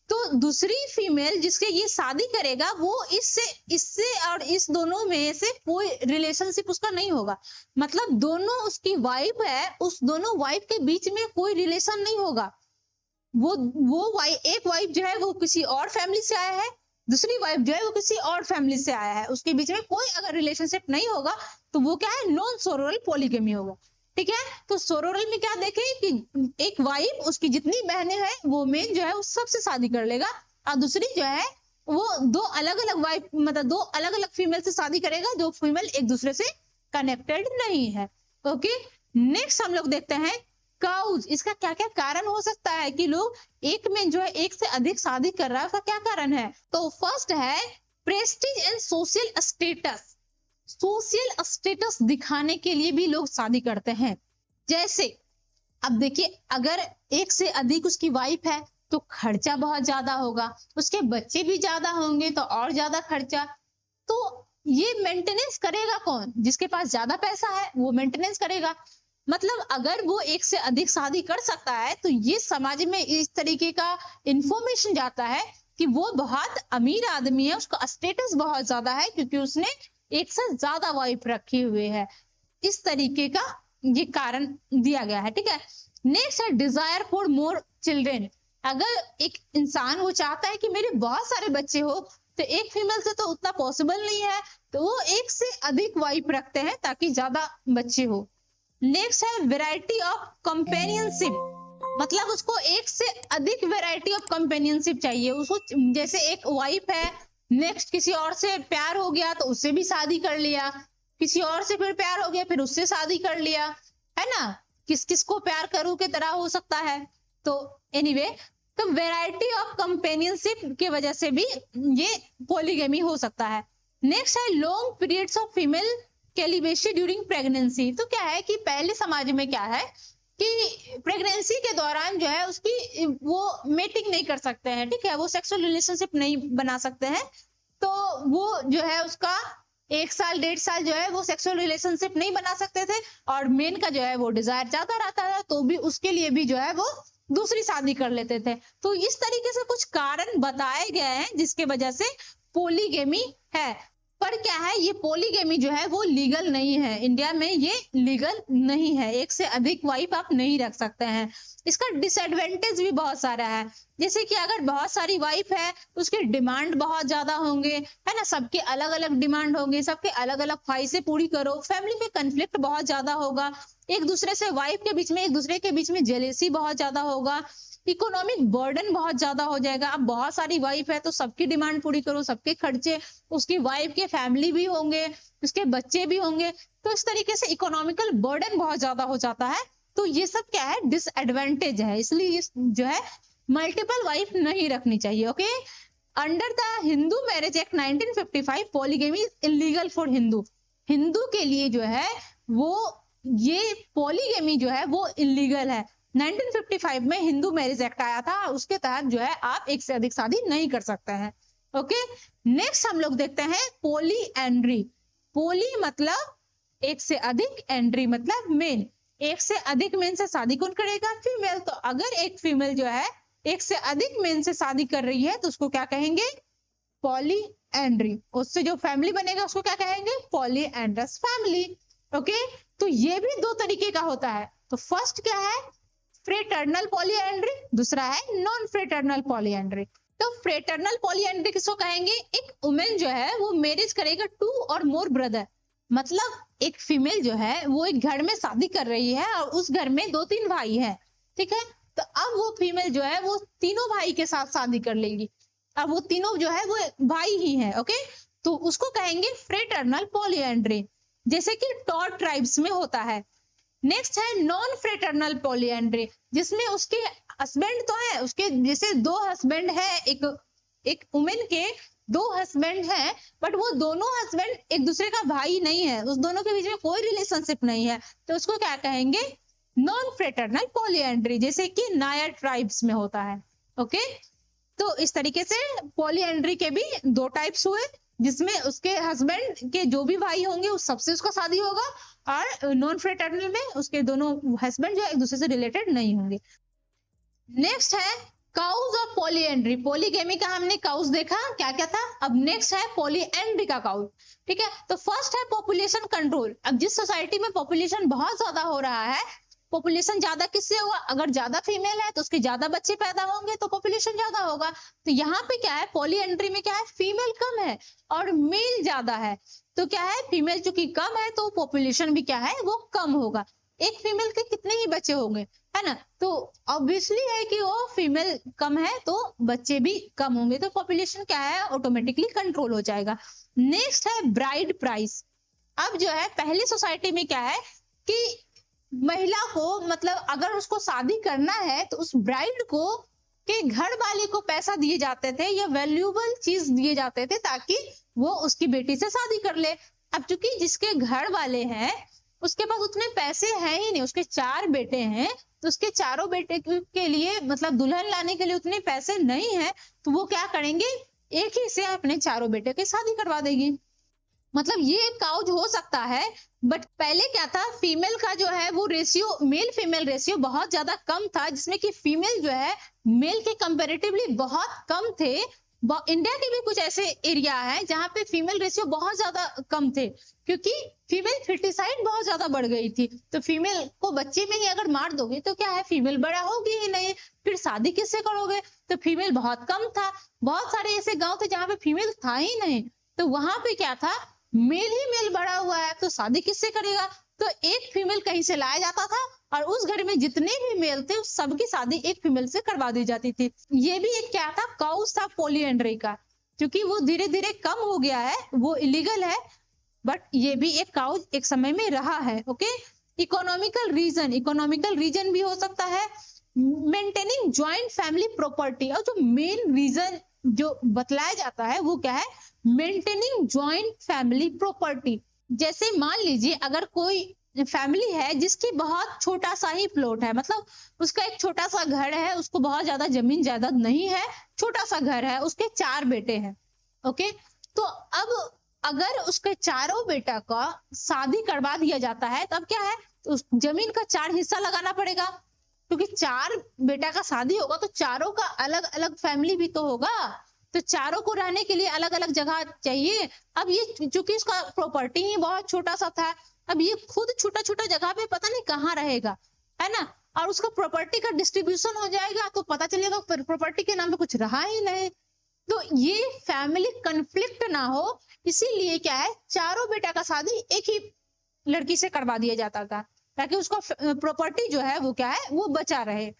तो दूसरी फीमेल जिसके ये शादी करेगा वो इससे और इस दोनों में से कोई रिलेशनशिप उसका नहीं होगा। मतलब दोनों उसकी वाइफ है, उस दोनों वाइफ के बीच में कोई रिलेशन नहीं होगा। एक वाइफ जो है वो किसी और फैमिली से आया है, दूसरी वाइफ जो है वो किसी और फैमिली से आया है, उसके बीच में कोई अगर रिलेशनशिप नहीं होगा तो वो क्या है? नॉन सोरोरल पॉलीगेमी होगा। ठीक है, तो सोरोरल में क्या देखें कि एक वाइफ उसकी जितनी बहनें हैं वो मेन जो है उस सबसे शादी कर लेगा, और दूसरी जो है वो दो अलग अलग वाइफ मतलब दो अलग अलग फीमेल से शादी करेगा जो फीमेल एक दूसरे से कनेक्टेड नहीं है। ओके, नेक्स्ट हम लोग देखते हैं काउज। इसका क्या क्या कारण हो सकता है कि लोग एक में जो है एक से अधिक शादी कर रहा है, उसका क्या कारण है? तो फर्स्ट है Prestige and social status. Social status दिखाने के लिए भी लोग शादी करते हैं। जैसे अब देखिए, अगर एक से अधिक उसकी वाइफ है तो खर्चा बहुत ज्यादा होगा, उसके बच्चे भी ज्यादा होंगे तो और ज्यादा खर्चा। तो ये मेंटेनेंस करेगा कौन? जिसके पास ज्यादा पैसा है वो मेंटेनेंस करेगा। मतलब अगर वो एक से अधिक शादी कर सकता है तो ये समाज में इस तरीके का इंफॉर्मेशन जाता है कि वो बहुत अमीर आदमी है, उसका स्टेटस बहुत ज्यादा है क्योंकि उसने एक से ज्यादा वाइफ रखी हुई है। इस तरीके का ये कारण दिया गया है। ठीक है, नेक्स्ट है डिजायर फॉर मोर चिल्ड्रेन। अगर एक इंसान वो चाहता है कि मेरे बहुत सारे बच्चे हो तो एक फीमेल से तो उतना पॉसिबल नहीं है, तो वो एक से अधिक वाइफ रखते हैं ताकि ज्यादा बच्चे हो। नेक्स्ट है वेराइटी ऑफ कंपेनियनशिप। मतलब उसको एक से अधिक वेराइटी ऑफ कंपेनियनशिप चाहिए उसको। जैसे एक वाइफ है, नेक्स्ट किसी और से प्यार हो गया तो उससे भी शादी कर लिया, किसी और से फिर प्यार हो गया फिर उससे शादी कर लिया, है ना? किस किस को प्यार करूं के तरह हो सकता है। तो एनीवे, तो वेराइटी ऑफ कंपेनियनशिप की वजह से भी ये पॉलीगेमी हो सकता है। नेक्स्ट है long periods of female celibacy during pregnancy. तो क्या है कि पहले समाज में क्या है कि प्रेगनेंसी के दौरान जो है उसकी वो मेटिंग नहीं कर सकते हैं, ठीक है, वो सेक्सुअल रिलेशनशिप नहीं बना सकते हैं, तो वो जो है उसका 1 साल 1.5 साल जो है वो सेक्सुअल रिलेशनशिप नहीं बना सकते थे, और मेन का जो है वो डिजायर ज्यादा रहता था तो भी उसके लिए भी जो है वो दूसरी शादी कर लेते थे। तो इस तरीके से कुछ कारण बताए गए हैं जिसके वजह से पॉलीगेमी है। पर क्या है, ये पॉलीगेमी जो है वो लीगल नहीं है, इंडिया में ये लीगल नहीं है, एक से अधिक वाइफ आप नहीं रख सकते हैं। इसका डिसएडवांटेज भी बहुत सारा है, जैसे कि अगर बहुत सारी वाइफ है उसके डिमांड बहुत ज्यादा होंगे, है ना, सबके अलग अलग डिमांड होंगे, सबके अलग अलग ख्वाहिशें पूरी करो, फैमिली में कंफ्लिक्ट बहुत ज्यादा होगा, एक दूसरे से वाइफ के बीच में एक दूसरे के बीच में जेलेसी बहुत ज्यादा होगा, इकोनॉमिक बर्डन बहुत ज्यादा हो जाएगा। अब बहुत सारी वाइफ है तो सबकी डिमांड पूरी करो, सबके खर्चे, उसकी वाइफ के फैमिली भी होंगे, उसके बच्चे भी होंगे, तो इस तरीके से इकोनॉमिकल बर्डन बहुत ज्यादा हो जाता है। तो ये सब क्या है, डिसएडवांटेज है, इसलिए जो है मल्टीपल वाइफ नहीं रखनी चाहिए। Okay, under the Hindu marriage act 1955 polygamy is illegal for Hindu. Hindu के लिए जो है वो ये पॉलीगेमी जो है वो इलीगल है। 1955 में हिंदू मैरिज एक्ट आया था, उसके तहत जो है आप एक से अधिक शादी नहीं कर सकते हैं। ओके, नेक्स्ट हम लोग देखते हैं पोली एंड्री। पोली मतलब एक से अधिक, एंड्री मतलब मेन। एक से अधिक मेन से शादी कौन करेगा? फीमेल। तो अगर एक फीमेल जो है एक से अधिक मेन से शादी कर रही है तो उसको क्या कहेंगे? Polyandry. उससे जो फैमिली बनेगा उसको क्या कहेंगे? Poly एंड्रस family. ओके, तो ये भी दो तरीके का होता है। तो फर्स्ट क्या है? फ्रेटर्नल पॉलीएंड्री, दूसरा है नॉन फ्रेटर्नल पॉलीएंड्री। तो फ्रेटर्नल पॉलीएंड्री किसको कहेंगे? एक वुमेन जो है वो मैरिज करेगा 2 और मोर ब्रदर, मतलब एक फीमेल जो है वो एक घर में शादी कर रही है और उस घर में 2-3 भाई हैं, ठीक है। तो अब वो फीमेल जो है वो तीनों भाई के साथ शादी कर लेगी, अब वो तीनों जो है वो भाई ही हैं, ओके। तो उसको कहेंगे फ्रेटर्नल पॉलीएंड्री, जैसे कि टॉड ट्राइब्स में होता है। नेक्स्ट है नॉन फ्रेटर्नल पॉलीएंड्री, जिसमें उसके हस्बैंड तो है, उसके जैसे 2 हस्बैंड है, एक वुमेन के 2 हस्बैंड है, बट वो दोनों हस्बैंड एक दूसरे का भाई नहीं है, उस दोनों के बीच में कोई रिलेशनशिप नहीं है, तो उसको क्या कहेंगे? नॉन फ्रेटर्नल पॉलीएंड्री, जैसे कि नायर ट्राइब्स में होता है, ओके। तो इस तरीके से पॉलीएंड्री के भी 2 टाइप्स हुए, जिसमें उसके हस्बैंड के जो भी भाई होंगे उस सबसे उसका शादी होगा, और नॉन फ्रेटर्नल में उसके दोनों हस्बैंड जो एक दूसरे से रिलेटेड नहीं होंगे। नेक्स्ट है काउज ऑफ पॉलीएंड्री। पॉलीगेमी का हमने काउज देखा क्या क्या था, अब नेक्स्ट है पॉलीएंड्री का काउज, ठीक है। तो फर्स्ट है पॉपुलेशन कंट्रोल। अब जिस सोसाइटी में पॉपुलेशन बहुत ज्यादा हो रहा है, पॉपुलेशन ज्यादा किससे होगा? अगर ज्यादा फीमेल है तो उसके ज्यादा बच्चे पैदा होंगे तो पॉपुलेशन ज्यादा होगा। तो यहाँ पे क्या है, पॉलीएंड्री में क्या है, फीमेल कम है और मेल ज्यादा है, तो क्या है, फीमेल चूंकि कम है तो पॉपुलेशन भी क्या है, वो कम होगा। एक फीमेल के कितने ही बच्चे होंगे, है ना, तो ऑब्वियसली है कि वो फीमेल कम है तो बच्चे भी कम होंगे, तो पॉपुलेशन क्या है, ऑटोमेटिकली कंट्रोल हो जाएगा। नेक्स्ट है ब्राइड प्राइस। अब जो है पहली सोसाइटी में क्या है कि महिला को, मतलब अगर उसको शादी करना है तो उस ब्राइड को के घर वाले को पैसा दिए जाते थे या वैल्यूएबल चीज दिए जाते थे ताकि वो उसकी बेटी से शादी कर ले। अब चूंकि जिसके घर वाले हैं उसके पास उतने पैसे हैं ही नहीं, उसके 4 बेटे हैं, तो उसके चारों बेटे के लिए मतलब दुल्हन लाने के लिए उतने पैसे नहीं है, तो वो क्या करेंगे, एक ही से अपने चारों बेटे की शादी करवा देगी। मतलब ये काउज हो सकता है, बट पहले क्या था, फीमेल का जो है वो रेशियो, मेल फीमेल रेशियो बहुत ज्यादा कम था, जिसमें कि फीमेल जो है मेल के कंपैरेटिवली बहुत कम थे। इंडिया के भी कुछ ऐसे एरिया है जहां पे फीमेल रेशियो बहुत ज्यादा कम थे, क्योंकि फीमेल फर्टिसाइड बहुत ज्यादा बढ़ गई थी। तो फीमेल को बच्चे में ही अगर मार दोगे तो क्या है, फीमेल बड़ा होगी ही नहीं, फिर शादी किससे करोगे? तो फीमेल बहुत कम था, बहुत सारे ऐसे गांव थे जहां पे फीमेल था ही नहीं, तो वहां पे क्या था, मेल ही मेल बड़ा हुआ है तो शादी किससे करेगा? तो एक फीमेल कहीं से लाया जाता था और उस घर में जितने भी मेल थे उस सबकी शादी एक फीमेल से करवा दी जाती थी। ये भी एक क्या था, काउज था पॉलीएंड्री का, क्योंकि वो धीरे धीरे कम हो गया है, वो इलीगल है, बट ये भी एक काउज एक समय में रहा है, ओके। इकोनॉमिकल रीजन भी हो सकता है। मेंटेनिंग ज्वाइंट फैमिली प्रॉपर्टी, और जो मेन रीजन जो बतलाया जाता है वो क्या है, मेंटेनिंग ज्वाइंट फैमिली प्रॉपर्टी। जैसे मान लीजिए अगर कोई फैमिली है जिसकी बहुत छोटा सा ही प्लॉट है, मतलब उसका एक छोटा सा घर है, उसको बहुत ज्यादा जमीन जायदाद नहीं है, छोटा सा घर है, उसके 4 बेटे हैं, ओके। तो अब अगर उसके चारों बेटा का शादी करवा दिया जाता है तब क्या है, तो उस जमीन का 4 हिस्सा लगाना पड़ेगा, क्योंकि 4 बेटा का शादी होगा तो चारों का अलग अलग फैमिली भी तो होगा, तो चारों को रहने के लिए अलग अलग जगह चाहिए। अब ये चूंकि इसका प्रॉपर्टी ही बहुत छोटा सा था, अब ये खुद छोटा छोटा जगह पे पता नहीं कहाँ रहेगा, है ना, और उसका प्रॉपर्टी का डिस्ट्रीब्यूशन हो जाएगा तो पता चलेगा प्रॉपर्टी के नाम पे कुछ रहा ही नहीं। तो ये फैमिली कन्फ्लिक्ट ना हो इसीलिए क्या है, चारों बेटा का शादी एक ही लड़की से करवा दिया जाता था ताकि उसका प्रॉपर्टी जो है वो क्या है, वो बचा रहे।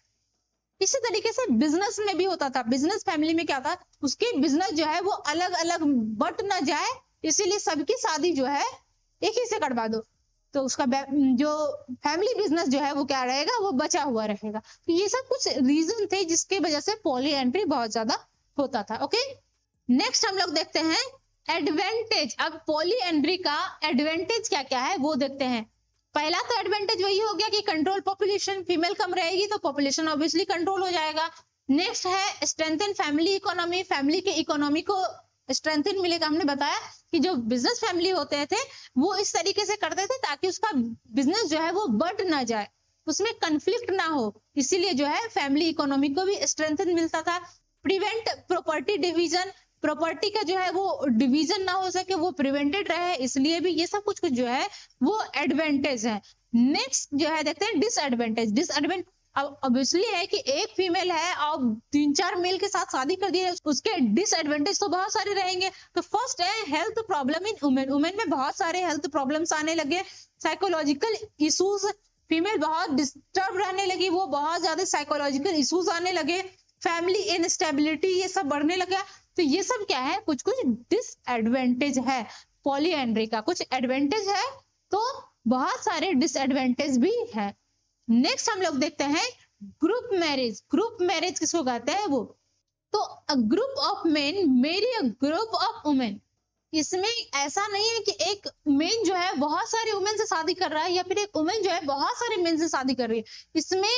इसी तरीके से बिजनेस में भी होता था, बिजनेस फैमिली में क्या था, उसके बिजनेस जो है वो अलग अलग बट ना जाए, इसीलिए सबकी शादी जो है एक ही से करवा दो, तो उसका जो फैमिली बिजनेस जो है वो क्या रहेगा, वो बचा हुआ रहेगा। तो ये सब कुछ रीजन थे जिसकी वजह से पॉलीएंड्री बहुत ज्यादा होता था, ओके। नेक्स्ट हम लोग देखते हैं एडवांटेज। अब पॉलीएंड्री का एडवांटेज क्या क्या है वो देखते हैं। पहला तो एडवांटेज वही हो गया कि कंट्रोल पॉपुलेशन, फीमेल कम रहेगी तो पॉपुलेशन ऑब्वियसली कंट्रोल हो जाएगा। नेक्स्ट है स्ट्रेंथन फैमिली इकोनॉमी, फैमिली के इकोनॉमी को स्ट्रेंथन मिलेगा। हमने बताया कि जो बिजनेस फैमिली होते थे वो इस तरीके से करते थे ताकि उसका बिजनेस जो है वो बढ़ ना जाए, उसमें कंफ्लिक्ट ना हो, इसीलिए जो है फैमिली इकोनॉमी को भी स्ट्रेंथन मिलता था। प्रिवेंट प्रॉपर्टी डिवीजन, प्रॉपर्टी का जो है वो डिवीजन ना हो सके, वो प्रिवेंटेड रहे, इसलिए भी ये सब कुछ जो है वो एडवांटेज है। नेक्स्ट जो है देखते हैं डिसएडवांटेज। अब ऑब्वियसली है कि एक फीमेल है और 3-4 मेल के साथ शादी कर दिए, उसके डिसएडवांटेज तो बहुत सारे रहेंगे। तो फर्स्ट है health problem in women. Women में बहुत सारे हेल्थ प्रॉब्लम्स आने लगे, साइकोलॉजिकल इश्यूज, फीमेल बहुत डिस्टर्ब रहने लगी, वो बहुत ज्यादा साइकोलॉजिकल इश्यूज आने लगे, फैमिली इनस्टेबिलिटी ये सब बढ़ने लगा। तो ये सब क्या है, कुछ कुछ डिसएडवांटेज है। पॉलीएंड्री का कुछ एडवांटेज है तो बहुत सारे डिसएडवांटेज भी है। नेक्स्ट हम लोग देखते हैं ग्रुप मैरिज। ग्रुप मैरिज किसको कहते हैं वो, तो अ ग्रुप ऑफ मेन मेरी अ ग्रुप ऑफ वुमेन। इसमें ऐसा नहीं है कि एक मेन जो है बहुत सारे वुमेन से शादी कर रहा है या फिर एक वुमेन जो है बहुत सारे मेन से शादी कर रही है। इसमें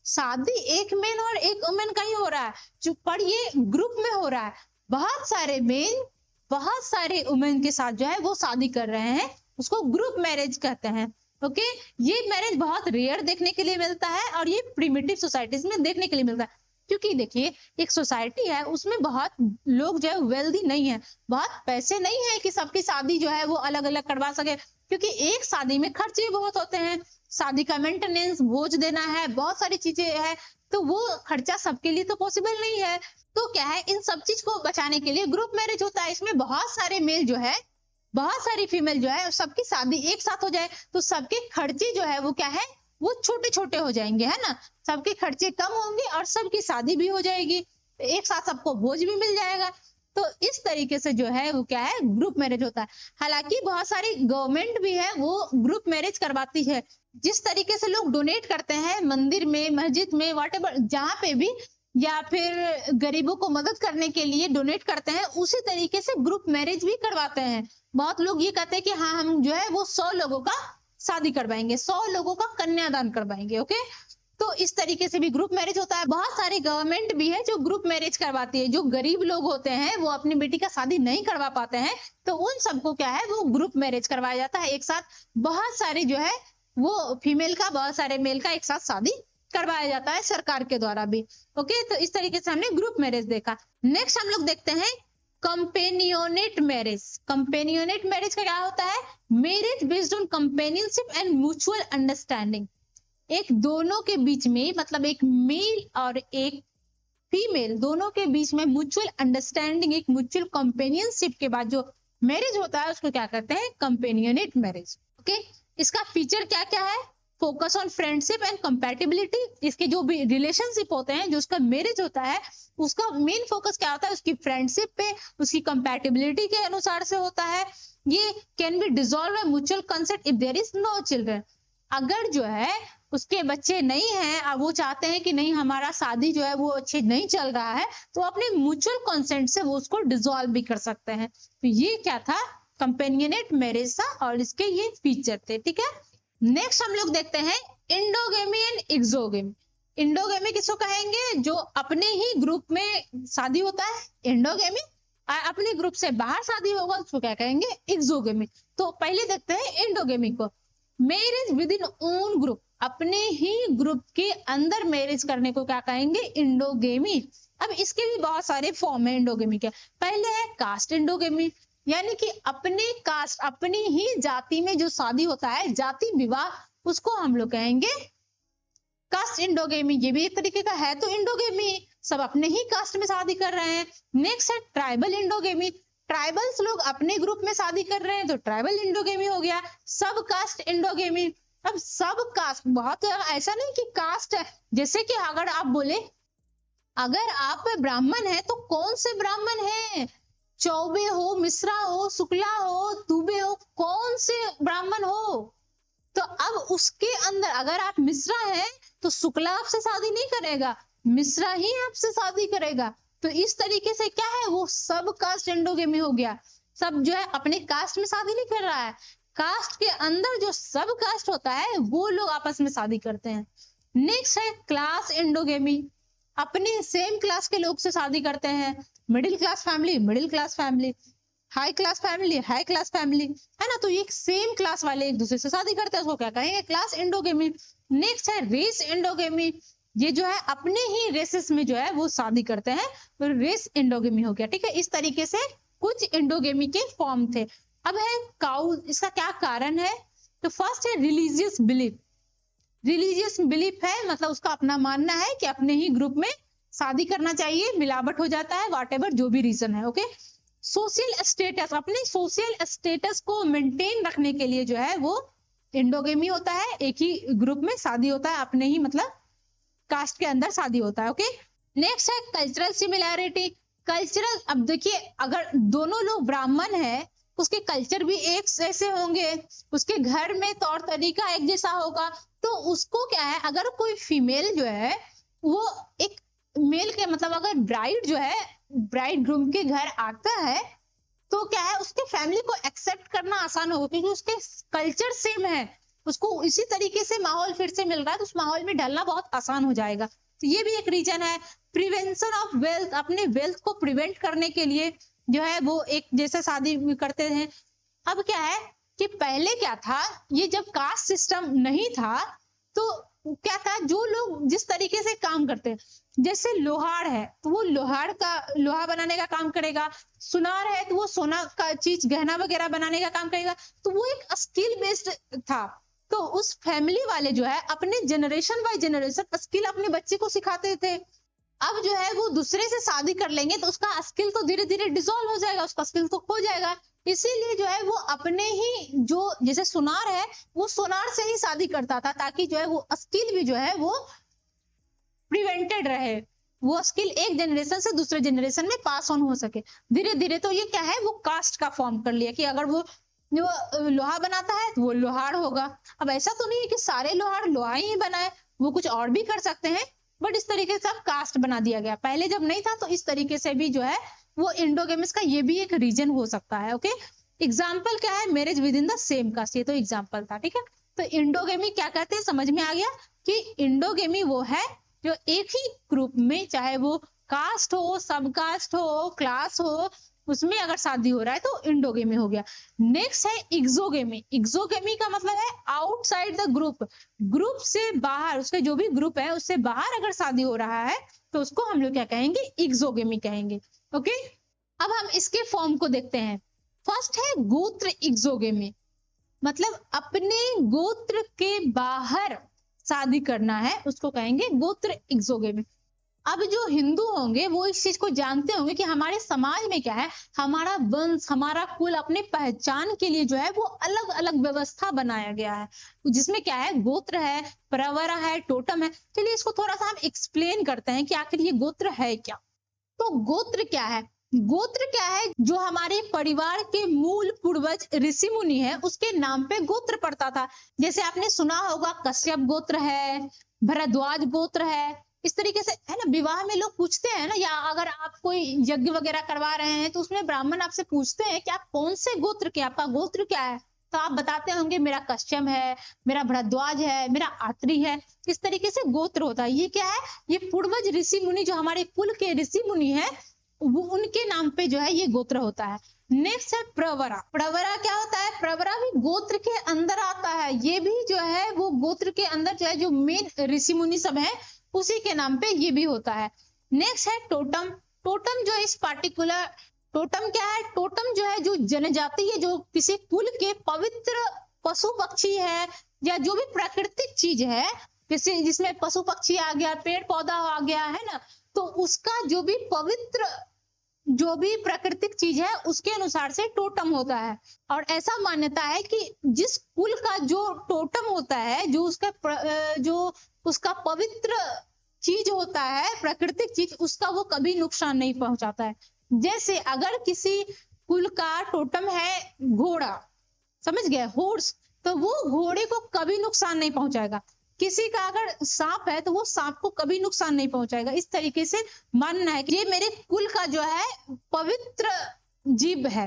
शादी एक मेन और एक वुमेन का ही हो रहा है, पर ये ग्रुप में हो रहा है। बहुत सारे मेन बहुत सारे वुमेन के साथ जो है वो शादी कर रहे हैं, उसको ग्रुप मैरिज कहते हैं। ओके, ये मैरिज बहुत रेयर देखने के लिए मिलता है और ये प्रिमिटिव सोसाइटीज में देखने के लिए मिलता है। क्योंकि देखिए एक सोसाइटी है उसमें बहुत लोग जो है वेल्दी नहीं है, बहुत पैसे नहीं है कि सबकी शादी जो है वो अलग अलग करवा सके, क्योंकि एक शादी में खर्चे बहुत होते हैं, शादी का मेंटेनेंस, भोज देना है, बहुत सारी चीजें है, तो वो खर्चा सबके लिए तो पॉसिबल नहीं है। तो क्या है, इन सब चीज को बचाने के लिए ग्रुप मैरिज होता है। इसमें बहुत सारे मेल जो है बहुत सारी फीमेल जो है सबकी शादी एक साथ हो जाए तो सबके खर्चे जो है वो क्या है, वो छोटे छोटे हो जाएंगे, है ना। सबके खर्चे कम होंगे और सबकी शादी भी हो जाएगी, एक साथ सबको भोज भी मिल जाएगा। तो इस तरीके से जो है वो क्या है, ग्रुप मैरिज होता है। हालांकि बहुत सारी गवर्नमेंट भी है वो ग्रुप मैरिज करवाती है। जिस तरीके से लोग डोनेट करते हैं मंदिर में, मस्जिद में, व्हाटएवर जहाँ पे भी, या फिर गरीबों को मदद करने के लिए डोनेट करते हैं, उसी तरीके से ग्रुप मैरिज भी करवाते हैं। बहुत लोग ये कहते हैं कि हाँ हम जो है वो 100 लोगों का शादी करवाएंगे, 100 लोगों का कन्यादान करवाएंगे। ओके, तो इस तरीके से भी ग्रुप मैरिज होता है। बहुत सारी गवर्नमेंट भी है जो ग्रुप मैरिज करवाती है। जो गरीब लोग होते हैं वो अपनी बेटी का शादी नहीं करवा पाते हैं, तो उन सबको क्या है वो ग्रुप मैरिज करवाया जाता है। एक साथ बहुत सारे जो है वो फीमेल का बहुत सारे मेल का एक साथ शादी करवाया जाता है सरकार के द्वारा भी। ओके, तो इस तरीके से हमने ग्रुप मैरिज देखा। नेक्स्ट हम लोग देखते हैं कंपेनियोनेट मैरिज। कंपेनियोनेट मैरिज का क्या होता है, marriage based on companionship and mutual understanding. एक दोनों के बीच में, मतलब एक मेल और एक फीमेल दोनों के बीच में म्यूचुअल अंडरस्टैंडिंग, एक म्यूचुअल कंपेनियनशिप के बाद जो मैरिज होता है उसको क्या कहते हैं, कंपेनियोनेट मैरिज। ओके, इसका फीचर क्या क्या है, focus on friendship and compatibility. इसके जो भी रिलेशनशिप होते हैं, जो उसका मैरिज होता है उसका मेन फोकस क्या होता है, उसकी फ्रेंडशिप पे, उसकी कंपैटिबिलिटी के अनुसार से होता है। ये can be dissolve by mutual consent if there is no children. अगर जो है उसके बच्चे नहीं हैं और वो चाहते हैं कि नहीं हमारा शादी जो है वो अच्छे नहीं चल रहा है, तो अपने म्यूचुअल कंसेंट से वो उसको डिसॉल्व भी कर सकते हैं। तो ये क्या था, कंपेनियनेट मैरिज था और इसके ये फीचर थे। ठीक है, नेक्स्ट हम लोग देखते हैं इंडोगेमी एंड एक्सोगेमी। इंडोगेमी किसको कहेंगे, जो अपने ही ग्रुप में शादी होता है इंडोगेमी, और अपने ग्रुप से बाहर शादी होगा उसको क्या कहेंगे, एक्सोगेमी। तो पहले देखते हैं इंडोगेमी को। Marriage with in own group, अपने ही ग्रुप के अंदर मैरिज करने को क्या कहेंगे, इंडोगेमी। अब इसके भी बहुत सारे फॉर्म है इंडोगेमी के। पहले है कास्ट इंडोगेमी, यानी कि अपने कास्ट अपनी ही जाति में जो शादी होता है, जाति विवाह, उसको हम लोग कहेंगे कास्ट इंडोगेमी। ये भी एक तरीके का है तो इंडोगेमी, सब अपने ही कास्ट में शादी कर रहे हैं। नेक्स्ट है ट्राइबल इंडोगेमी, ट्राइबल्स लोग अपने ग्रुप में शादी कर रहे हैं तो ट्राइबल इंडोगेमी हो गया। सब कास्ट इंडोगेमी, अब सब कास्ट बहुत ऐसा नहीं कि कास्ट है, जैसे कि अगर आप बोले अगर आप ब्राह्मण है तो कौन से ब्राह्मण है, चौबे हो, मिश्रा हो, शुक्ला हो, दुबे हो, कौन से ब्राह्मण हो। तो अब उसके अंदर अगर आप मिश्रा है तो शुक्ला आपसे शादी नहीं करेगा, मिश्रा ही आपसे शादी करेगा। तो इस तरीके से क्या है, वो सब कास्ट इंडोगेमी हो गया। सब जो है अपने कास्ट में शादी नहीं कर रहा है, कास्ट के अंदर जो सब कास्ट होता है वो लोग आपस में शादी करते हैं। नेक्स्ट है क्लास इंडोगेमी, अपने सेम क्लास के लोग से शादी करते हैं। Middle class family, middle class family, high class family, high class family, है ना। तो ये सेम क्लास वाले एक दूसरे से शादी करते हैं, उसको क्या कहेंगे, क्लास इंडोगेमी। नेक्स्ट है रेस इंडोगेमी, ये जो है अपने ही रेसेस में जो है वो शादी करते हैं, तो रेस इंडोगेमी हो गया। ठीक है, इस तरीके से कुछ इंडोगेमी के फॉर्म थे। अब है काउ, इसका क्या कारण है, तो फर्स्ट है रिलीजियस बिलीफ। रिलीजियस बिलीफ है, मतलब उसका अपना मानना है कि अपने ही ग्रुप में शादी करना चाहिए, मिलावट हो जाता है, व्हाटएवर जो भी रीजन है। ओके, सोशल स्टेटस, अपने सोशल स्टेटस को मेंटेन रखने के लिए जो है वो एंडोगेमी होता है, एक ही ग्रुप में शादी होता है, अपने ही मतलब कास्ट के अंदर शादी होता है। ओके, नेक्स्ट है कल्चरल सिमिलैरिटी। कल्चरल, अब देखिए अगर दोनों लोग ब्राह्मण है, उसके कल्चर भी एक जैसे होंगे, उसके घर में तौर तरीका एक जैसा होगा, तो उसको क्या है, अगर कोई फीमेल जो है वो एक मेल के मतलब अगर ब्राइड जो है ब्राइड ग्रूम के घर आता है तो क्या है, उसके फैमिली को एक्सेप्ट करना आसान होगा क्योंकि उसके कल्चर सेम है, उसको इसी तरीके से माहौल फिर से मिल रहा है, तो उस माहौल में ढलना बहुत आसान हो जाएगा। तो ये भी एक रीजन है। प्रिवेंशन ऑफ वेल्थ, अपने वेल्थ को प्रिवेंट करने के लिए जो है वो एक जैसे शादी करते हैं। अब क्या है कि पहले क्या था, ये जब कास्ट सिस्टम नहीं था तो क्या था, जो लोग जिस तरीके से काम करते हैं, जैसे लोहार है तो वो लोहार का लोहा बनाने का काम करेगा, सुनार है तो वो सोना का चीज गहना वगैरह बनाने का काम करेगा, तो वो एक स्किल बेस्ड था। तो उस फैमिली वाले जो है अपने जनरेशन बाय जनरेशन स्किल अपने बच्चे को सिखाते थे। अब जो है वो दूसरे से शादी कर लेंगे तो उसका स्किल तो धीरे धीरे डिसॉल्व हो जाएगा, उसका स्किल तो खो जाएगा। इसीलिए जो है वो अपने ही जो जैसे सुनार है वो सोनार से ही शादी करता था ताकि जो है वो स्किल भी जो है वो प्रिवेंटेड रहे, वो स्किल एक जनरेशन से दूसरे जनरेशन में पास ऑन हो सके। धीरे धीरे तो ये क्या है, वो कास्ट का फॉर्म कर लिया कि अगर वो जो लोहा बनाता है तो वो लोहार होगा। अब ऐसा तो नहीं है कि सारे लोहार लोहा ही बनाए, वो कुछ और भी कर सकते हैं, बट इस तरीके से अब कास्ट बना दिया गया। पहले जब नहीं था तो इस तरीके से भी जो है वो इंडोगेमिस का ये भी एक रीजन हो सकता है। ओके, एग्जाम्पल क्या है, marriage within the same caste, ये तो एग्जाम्पल था। ठीक है, तो इंडोगेमी क्या कहते हैं, समझ में आ गया कि इंडोगेमी वो है जो एक ही ग्रुप में, चाहे वो कास्ट हो, सब कास्ट हो, क्लास हो, उसमें अगर शादी हो रहा है तो इंडोगेमी हो गया। नेक्स्ट है एक्सोगेमी। एक्सोगेमी का मतलब है आउटसाइड द ग्रुप, ग्रुप से बाहर, उसके जो भी ग्रुप है उससे बाहर अगर शादी हो रहा है तो उसको हम लोग क्या कहेंगे, एक्सोगेमी कहेंगे। ओके, अब हम इसके फॉर्म को देखते हैं। फर्स्ट है गोत्र एक्सोगेमी, मतलब अपने गोत्र के बाहर शादी करना है उसको कहेंगे गोत्र एक्सोगेमी। अब जो हिंदू होंगे वो इस चीज को जानते होंगे कि हमारे समाज में क्या है, हमारा वंश, हमारा कुल, अपने पहचान के लिए जो है वो अलग अलग व्यवस्था बनाया गया है, जिसमें क्या है, गोत्र है, परवरा है, टोटम है। चलिए इसको थोड़ा सा हम एक्सप्लेन करते हैं कि आखिर ये गोत्र है क्या। तो गोत्र क्या है, गोत्र क्या है, जो हमारे परिवार के मूल पूर्वज ऋषि मुनि है उसके नाम पे गोत्र पड़ता था। जैसे आपने सुना होगा कश्यप गोत्र है, भरद्वाज गोत्र है, इस तरीके से है ना। विवाह में लोग पूछते हैं ना, या अगर आप कोई यज्ञ वगैरह करवा रहे हैं तो उसमें ब्राह्मण आपसे पूछते हैं कि आप कौन से गोत्र के, आपका गोत्र क्या है, तो आप बताते होंगे मेरा कश्यप है, मेरा भरद्वाज है, मेरा आत्री है। इस तरीके से गोत्र होता है। ये क्या है, ये पूर्वज ऋषि मुनि जो हमारे कुल के ऋषि मुनि है वो उनके नाम पे जो है ये गोत्र होता है। नेक्स्ट है प्रवरा। प्रवरा क्या होता है, प्रवरा भी गोत्र के अंदर आता है, ये भी जो है वो गोत्र के अंदर जो है जो मेन ऋषि मुनि सब है उसी के नाम पे ये भी होता है। नेक्स्ट है टोटम। टोटम जो इस पार्टिकुलर, टोटम क्या है, टोटम जो है जो जनजाति है, जो किसी कुल के पवित्र पशु पक्षी है या जो भी प्राकृतिक चीज है, किसी जिसमें पशु पक्षी आ गया, पेड़ पौधा आ गया, है ना, तो उसका जो भी पवित्र जो भी प्राकृतिक चीज है उसके अनुसार से टोटम होता है। और ऐसा मान्यता है कि जिस कुल का जो टोटम होता है, जो उसका पवित्र चीज होता है, प्राकृतिक चीज, उसका वो कभी नुकसान नहीं पहुंचाता है। जैसे अगर किसी कुल का टोटम है घोड़ा, समझ गए, हॉर्स, तो वो घोड़े को कभी नुकसान नहीं पहुंचाएगा। किसी का अगर सांप है तो वो सांप को कभी नुकसान नहीं पहुंचाएगा। इस तरीके से मानना है कि ये मेरे कुल का जो है पवित्र जीव है,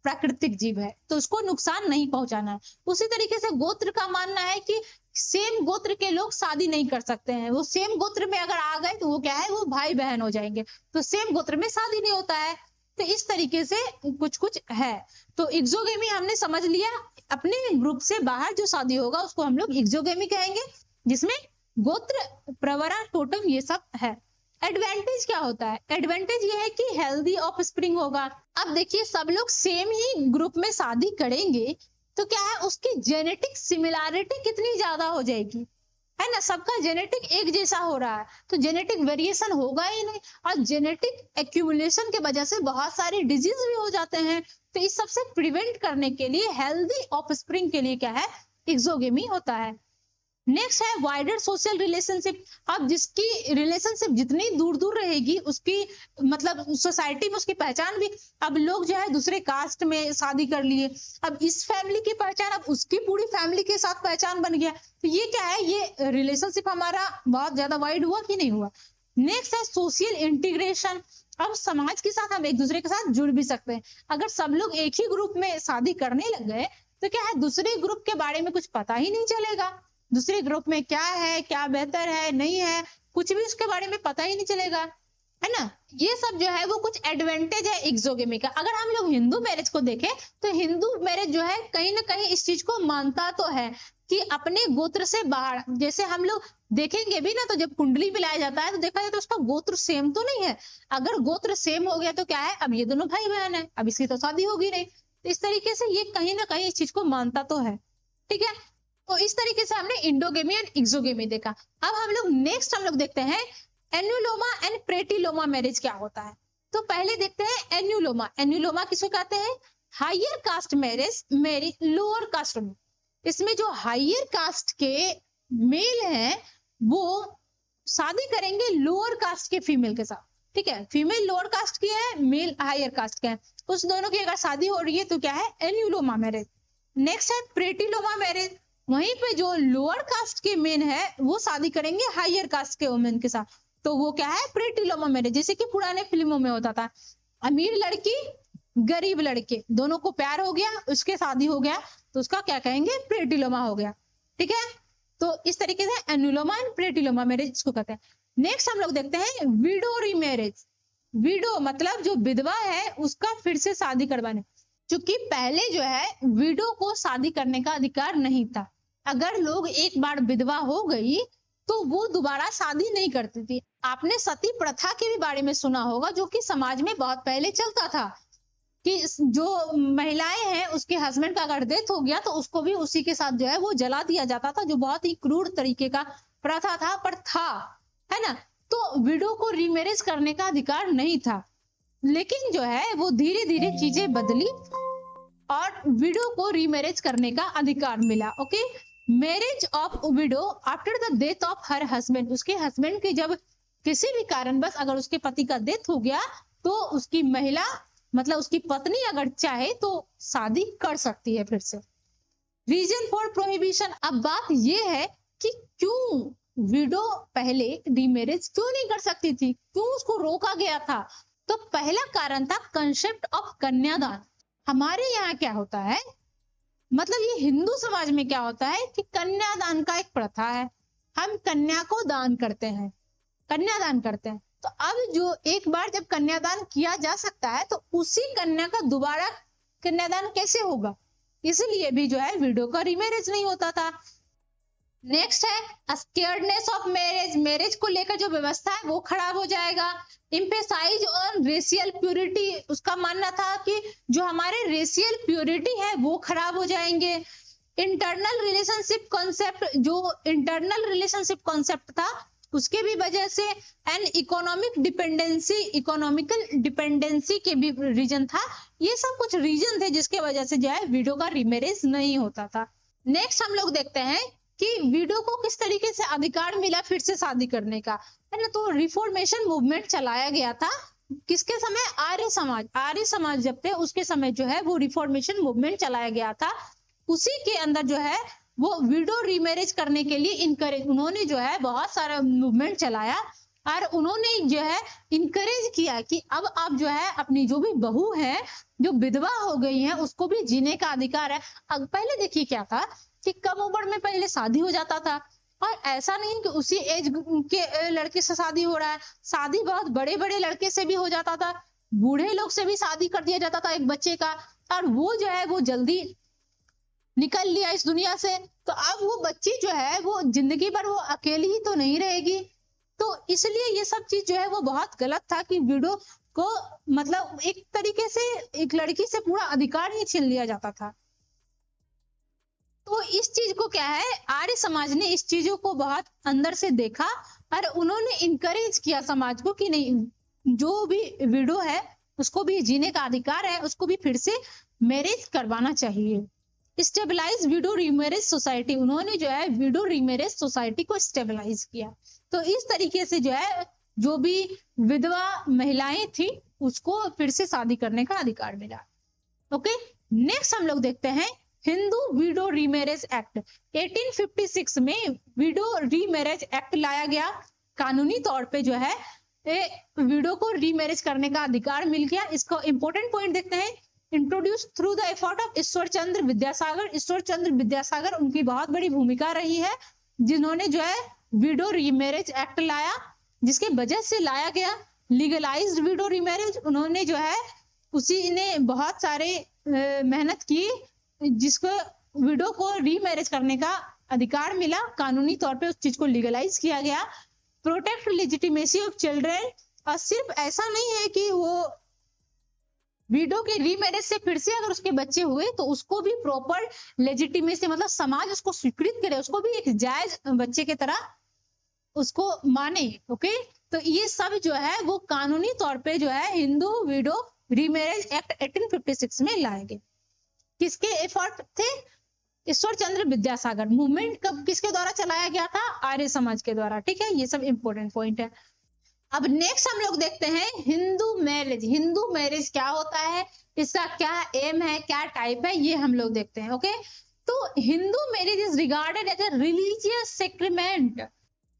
प्राकृतिक जीव है, तो उसको नुकसान नहीं पहुंचाना है। उसी तरीके से गोत्र का मानना है कि सेम गोत्र के लोग शादी नहीं कर सकते हैं, वो सेम गोत्र में अगर आ गए तो वो क्या है, वो भाई बहन हो जाएंगे, तो सेम गोत्र में शादी नहीं होता है। तो इस तरीके से कुछ कुछ है। तो एक्सोगेमी हमने समझ लिया, अपने ग्रुप से बाहर जो शादी होगा उसको हम लोग एक्सोगेमी कहेंगे, जिसमें गोत्र, प्रवरा, टोटम ये सब है। एडवांटेज क्या होता है, एडवांटेज ये है कि हेल्दी ऑफस्प्रिंग होगा। अब देखिए सब लोग सेम ही ग्रुप में शादी करेंगे तो क्या है, उसकी जेनेटिक सिमिलैरिटी कितनी ज्यादा हो जाएगी, है ना, सबका जेनेटिक एक जैसा हो रहा है, तो जेनेटिक वेरिएशन होगा ही नहीं, और जेनेटिक एक्यूमुलेशन के वजह से बहुत सारे डिजीज भी हो जाते हैं। तो इस सबसे प्रिवेंट करने के लिए, हेल्दी ऑफस्प्रिंग के लिए क्या है, एक्सोगेमी होता है। नेक्स्ट है वाइडर सोशल रिलेशनशिप। अब जिसकी रिलेशनशिप जितनी दूर दूर रहेगी, उसकी मतलब सोसाइटी में उसकी पहचान भी, अब लोग जो है दूसरे कास्ट में शादी कर लिए, अब इस फैमिली की पहचान अब उसकी पूरी फैमिली के साथ पहचान बन गया, तो ये क्या है, ये रिलेशनशिप हमारा बहुत ज्यादा वाइड हुआ कि नहीं हुआ। नेक्स्ट है सोशल इंटीग्रेशन। अब समाज के साथ हम एक दूसरे के साथ जुड़ भी सकते हैं। अगर सब लोग एक ही ग्रुप में शादी करने लग गए, तो क्या है, दूसरे ग्रुप के बारे में कुछ पता ही नहीं चलेगा, दूसरे ग्रुप में क्या है, क्या बेहतर है, नहीं है, कुछ भी उसके बारे में पता ही नहीं चलेगा, है ना। ये सब जो है वो कुछ एडवांटेज है एक्सोगेमी का। अगर हम लोग हिंदू मैरिज को देखें, तो हिंदू मैरिज जो है कहीं ना कहीं इस चीज को मानता तो है कि अपने गोत्र से बाहर, जैसे हम लोग देखेंगे भी ना, तो जब कुंडली मिलाया जाता है तो देखा जाता है उसका गोत्र सेम तो नहीं है। अगर गोत्र सेम हो गया तो क्या है, अब ये दोनों भाई बहन है, अब इसकी तो शादी होगी नहीं। तो इस तरीके से ये कहीं ना कहीं इस चीज को मानता तो है, ठीक है। तो इस तरीके से हमने इंडोगेमी एंड एक्सोगेमी देखा। अब हम लोग नेक्स्ट हम लोग देखते हैं एन्युलोमा एंड प्रेटिलोमा मैरिज क्या होता है। तो पहले देखते हैं एन्युलोमा। एन्युलोमा किसको कहते हैं, हायर कास्ट मैरिज मेरी लोअर कास्ट में। इसमें जो हायर कास्ट के मेल हैं वो शादी करेंगे लोअर कास्ट के फीमेल के साथ, ठीक है। फीमेल लोअर कास्ट की है, मेल हायर कास्ट का है, उस दोनों की अगर शादी हो रही है तो क्या है, एन्युलोमा मैरिज। नेक्स्ट है प्रेटिलोमा मैरिज। वहीं पे जो लोअर कास्ट के मेन है वो शादी करेंगे हायर कास्ट के वुमेन के साथ, तो वो क्या है, प्रेटिलोमा मैरिज। जैसे कि पुराने फिल्मों में होता था, अमीर लड़की गरीब लड़के दोनों को प्यार हो गया, उसके शादी हो गया, तो उसका क्या कहेंगे, प्रेटिलोमा हो गया, ठीक है। तो इस तरीके से एनुलोमा एंड प्रेटिलोमा मैरिज इसको कहते हैं। नेक्स्ट हम लोग देखते हैं विडो रीमैरिज। विडो मतलब जो विधवा है उसका फिर से शादी करवाने, क्योंकि पहले जो है विडो को शादी करने का अधिकार नहीं था। अगर लोग एक बार विधवा हो गई तो वो दोबारा शादी नहीं करती थी। आपने सती प्रथा के भी बारे में सुना होगा, जो कि समाज में बहुत पहले चलता था कि जो महिलाएं हैं उसके हस्बैंड का अगर डेथ हो गया तो उसको भी उसी के साथ जो है वो जला दिया जाता था, जो बहुत ही क्रूर तरीके का प्रथा था, पर था, है ना। तो विडो को रीमैरिज करने का अधिकार नहीं था, लेकिन जो है वो धीरे धीरे चीजें बदली और विडो को रीमैरिज करने का अधिकार मिला। Okay, marriage of window after the death of her husband. उसके हस्बैंड की जब किसी भी कारण बस अगर उसके पति का डेथ हो गया तो उसकी महिला मतलब उसकी पत्नी अगर चाहे तो शादी कर सकती है फिर से। Reason for prohibition. अब बात ये है कि क्यों विडो पहले रीमैरिज क्यों नहीं कर सकती थी, क्यों उसको रोका गया था। तो पहला कारण था कंसेप्ट ऑफ कन्यादान। हमारे यहाँ क्या होता है, मतलब ये हिंदू समाज में क्या होता है कि कन्यादान का एक प्रथा है, हम कन्या को दान करते हैं, कन्यादान करते हैं। तो अब जो एक बार जब कन्यादान किया जा सकता है तो उसी कन्या का दोबारा कन्यादान कैसे होगा, इसीलिए भी जो है विडो का रीमैरिज नहीं होता था। नेक्स्ट है स्केयर्डनेस ऑफ मैरिज। मैरिज को लेकर जो व्यवस्था है वो खराब हो जाएगा। Emphasise on racial purity. उसका मानना था कि जो हमारे रेशियल प्योरिटी है वो खराब हो जाएंगे। इंटरनल रिलेशनशिप कॉन्सेप्ट, जो इंटरनल रिलेशनशिप कॉन्सेप्ट था उसके भी वजह से, एंड इकोनॉमिकल डिपेंडेंसी के भी रीजन था। ये सब कुछ रीजन थे जिसके वजह से जो है विडो का रीमैरिज नहीं होता था। नेक्स्ट हम लोग देखते हैं कि विडो को किस तरीके से अधिकार मिला फिर से शादी करने का, है ना। तो रिफॉर्मेशन मूवमेंट चलाया गया था किसके समय, आर्य समाज जब थे उसके समय जो है वो रिफॉर्मेशन मूवमेंट चलाया गया था। उसी के अंदर जो है वो विडो रीमैरिज करने के लिए इनकरेज, उन्होंने जो है बहुत सारा मूवमेंट चलाया और उन्होंने जो है इनकरेज किया कि अब आप जो है अपनी जो भी बहू है जो विधवा हो गई है उसको भी जीने का अधिकार है। अब पहले देखिए क्या था कि कम उम्र में पहले शादी हो जाता था, और ऐसा नहीं कि उसी एज के लड़के से शादी हो रहा है, शादी बहुत बड़े बड़े लड़के से भी हो जाता था, बूढ़े लोग से भी शादी कर दिया जाता था एक बच्चे का, और वो जो है वो जल्दी निकल लिया इस दुनिया से। तो अब वो बच्ची जो है वो जिंदगी भर वो अकेली ही तो नहीं रहेगी। तो इसलिए ये सब चीज जो है वो बहुत गलत था कि विडो को मतलब एक तरीके से एक लड़की से पूरा अधिकार ही छीन लिया जाता था। तो इस चीज को क्या है, आर्य समाज ने इस चीजों को बहुत अंदर से देखा और उन्होंने इंकरेज किया समाज को कि नहीं, जो भी विडो है उसको भी जीने का अधिकार है, उसको भी फिर से मैरिज करवाना चाहिए। स्टेबलाइज विडो रीमैरिज सोसाइटी, उन्होंने जो है विडो रीमैरिज सोसाइटी को स्टेबलाइज किया। तो इस तरीके से जो है जो भी विधवा महिलाएं थी उसको फिर से शादी करने का अधिकार मिला। ओके, नेक्स्ट हम लोग देखते हैं हिंदू विडो रीमैरिज एक्ट। 1856 में विडो रीमैरिज एक्ट लाया गया। कानूनी तौर पे जो है विडो को रीमैरिज करने का अधिकार मिल गया। इसको इंपॉर्टेंट पॉइंट देखते हैं। Introduced through the effort of Ishwar Chandra Vidyasagar. Ishwar Chandra Vidyasagar उनकी बहुत बड़ी भूमिका रही है, जिन्होंने जो है विडो रीमैरिज एक्ट लाया, जिसके वजह से लाया गया लीगलाइज्ड विडो रीमैरिज। उन्होंने जो है उसी ने बहुत सारे मेहनत की, जिसको विडो को रीमैरिज करने का अधिकार मिला। कानूनी तौर पे उस चीज को लीगलाइज किया गया। प्रोटेक्ट लेजिटिमेसी ऑफ चिल्ड्रन, और सिर्फ ऐसा नहीं है कि वो विडो के रीमैरिज से फिर से अगर उसके बच्चे हुए तो उसको भी प्रॉपर लेजिटिमेसी, मतलब समाज उसको स्वीकृत करे, उसको भी एक जायज बच्चे की तरह उसको माने। ओके, तो ये सब जो है वो कानूनी तौर पे जो है हिंदू विडो रीमैरिज एक्ट 1856 में लाए गए। किसके एफर्ट थे? ईश्वर चंद्र विद्यासागर। मूवमेंट कब किसके द्वारा चलाया गया था? आर्य समाज के द्वारा। ठीक है, ये सब इंपॉर्टेंट पॉइंट है। अब नेक्स्ट हम लोग देखते हैं हिंदू मैरिज। हिंदू मैरिज क्या होता है, इसका क्या एम है, क्या टाइप है, ये हम लोग देखते हैं। ओके, तो Hindu marriage is regarded as a religious sacrament.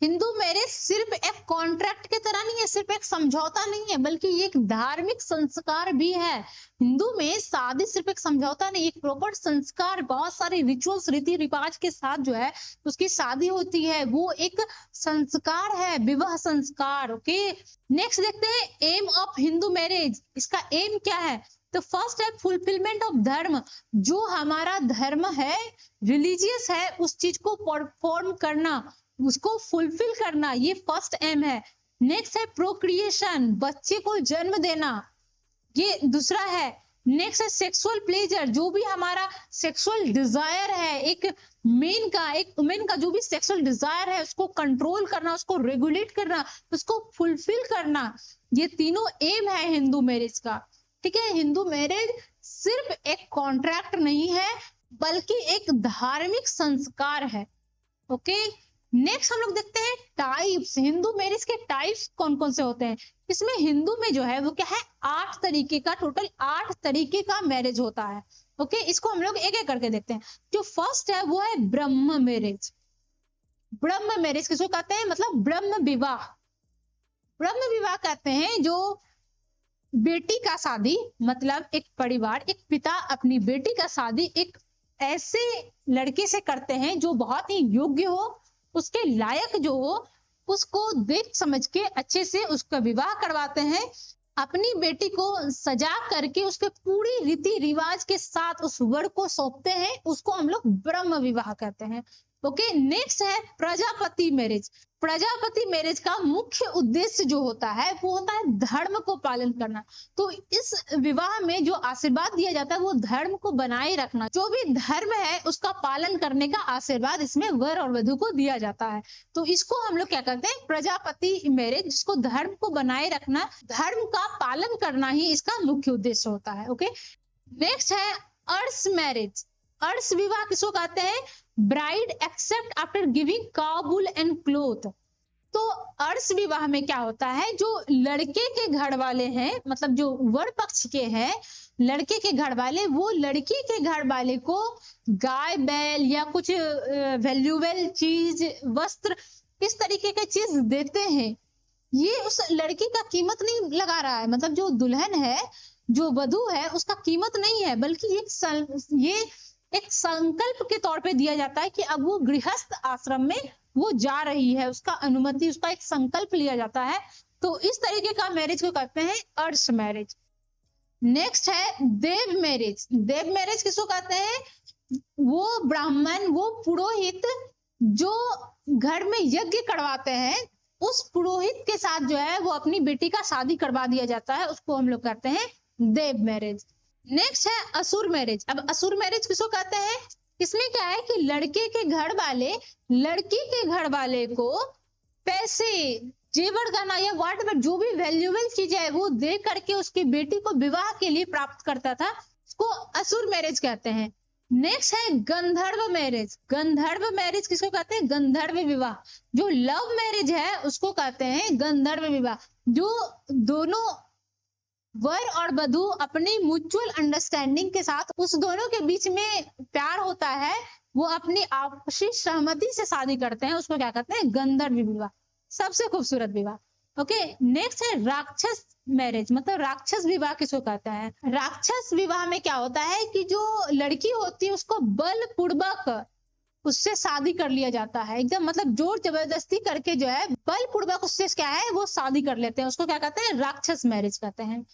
Hindu marriage सिर्फ एक कॉन्ट्रैक्ट की तरह नहीं है, सिर्फ एक समझौता नहीं है, बल्कि ये एक धार्मिक संस्कार भी है। हिंदू में शादी सिर्फ एक समझौता नहीं, एक प्रॉपर संस्कार, बहुत सारे रिचुअल्स, रीति रिवाज के साथ जो है उसकी शादी होती है, वो एक संस्कार है, विवाह संस्कार। ओके, नेक्स्ट देखते हैं एम ऑफ हिंदू मैरिज। इसका एम क्या है? तो फर्स्ट है फुलफिलमेंट ऑफ धर्म। जो हमारा धर्म है, रिलीजियस है, उस चीज को परफॉर्म करना, उसको फुलफिल करना, ये फर्स्ट एम है। नेक्स्ट है प्रोक्रिएशन, बच्चे को जन्म देना, ये दूसरा है। नेक्स्ट है सेक्सुअल प्लेजर, जो भी हमारा सेक्सुअल डिजायर है, एक मेन का, एक वुमेन का जो भी सेक्सुअल डिजायर है, उसको कंट्रोल करना, उसको रेगुलेट करना, उसको फुलफिल करना, ये तीनों एम है हिंदू मैरिज का। ठीक है, हिंदू मैरिज सिर्फ एक कॉन्ट्रैक्ट नहीं है, बल्कि एक धार्मिक संस्कार है। ओके, नेक्स्ट हम लोग देखते हैं टाइप्स। हिंदू मैरिज के टाइप्स कौन कौन से होते हैं। इसमें हिंदू में जो है वो क्या है, 8 तरीके का, टोटल 8 तरीके का मैरिज होता है। ओके, इसको हम लोग एक एक करके देखते हैं। जो फर्स्ट है वो है ब्रह्म मैरिज। ब्रह्म मैरिज किसको कहते हैं? मतलब ब्रह्म विवाह। ब्रह्म विवाह कहते हैं जो बेटी का शादी, मतलब एक परिवार, एक पिता अपनी बेटी का शादी एक ऐसे लड़के से करते हैं जो बहुत ही योग्य हो, उसके लायक जो हो, उसको देख समझ के अच्छे से उसका विवाह करवाते हैं। अपनी बेटी को सजा करके उसके पूरी रीति रिवाज के साथ उस वर को सौंपते हैं, उसको हम लोग ब्रह्म विवाह कहते हैं। ओके, नेक्स्ट है प्रजापति मैरिज। प्रजापति मैरिज का मुख्य उद्देश्य जो होता है वो होता है धर्म को पालन करना। तो इस विवाह में जो आशीर्वाद दिया जाता है वो धर्म को बनाए रखना, जो भी धर्म है उसका पालन करने का आशीर्वाद इसमें वर और वधु को दिया जाता है। तो इसको हम लोग क्या कहते हैं? प्रजापति मैरिज, जिसको धर्म को बनाए रखना, धर्म का पालन करना ही इसका मुख्य उद्देश्य होता है। ओके, नेक्स्ट है अर्स मैरिज। अर्स विवाह किसको कहते हैं? Bride accept after giving cow bull and cloth. तो अर्स विवाह में क्या होता है, जो लड़के के घर वाले हैं, मतलब जो वर पक्ष के हैं, लड़के के घर वाले, वो लड़की के घर वाले को गाय बैल या कुछ वैल्यूएबल चीज, वस्त्र, इस तरीके के चीज देते हैं। ये उस लड़की का कीमत नहीं लगा रहा है, मतलब जो दुल्हन है, जो वधु है, उसका कीमत नहीं है, बल्कि ये एक संकल्प के तौर पे दिया जाता है कि अब वो गृहस्थ आश्रम में वो जा रही है, उसका अनुमति, उसका एक संकल्प लिया जाता है। तो इस तरीके का मैरिज को कहते हैं अर्स मैरिज। नेक्स्ट है देव मैरिज। देव मैरिज किसको कहते हैं? वो ब्राह्मण, वो पुरोहित जो घर में यज्ञ करवाते हैं, उस पुरोहित के साथ जो है वो अपनी बेटी का शादी करवा दिया जाता है, उसको हम लोग कहते हैं देव मैरिज। नेक्स्ट है असुर मैरिज। अब असुर मैरिज किसको कहते हैं? इसमें क्या है कि लड़के के घर वाले लड़की के घर वाले को पैसे, जेवर गहना या व्हाटएवर जो भी वैल्यूएबल चीज है वो दे करके उसकी बेटी को विवाह के लिए प्राप्त करता था, उसको असुर मैरिज कहते हैं। नेक्स्ट है गंधर्व मैरिज। गंधर्व मैरिज किसको कहते हैं? गंधर्व विवाह। जो लव मैरिज है उसको कहते हैं गंधर्व विवाह। जो दोनों वर और वधु अपनी म्यूचुअल अंडरस्टैंडिंग के साथ, उस दोनों के बीच में प्यार होता है, वो अपनी आपसी सहमति से शादी करते हैं, उसको क्या कहते हैं? गंधर्व विवाह। सबसे खूबसूरत विवाह। ओके, नेक्स्ट है राक्षस मैरिज, मतलब राक्षस विवाह किसको कहता है? राक्षस विवाह में क्या होता है कि जो लड़की होती है उसको बलपूर्वक उससे शादी कर लिया जाता है, एकदम मतलब जोर जबरदस्ती करके जो है बलपूर्वक उससे क्या है वो शादी कर लेते हैं, उसको क्या कहते हैं? राक्षस मैरिज कहते हैं।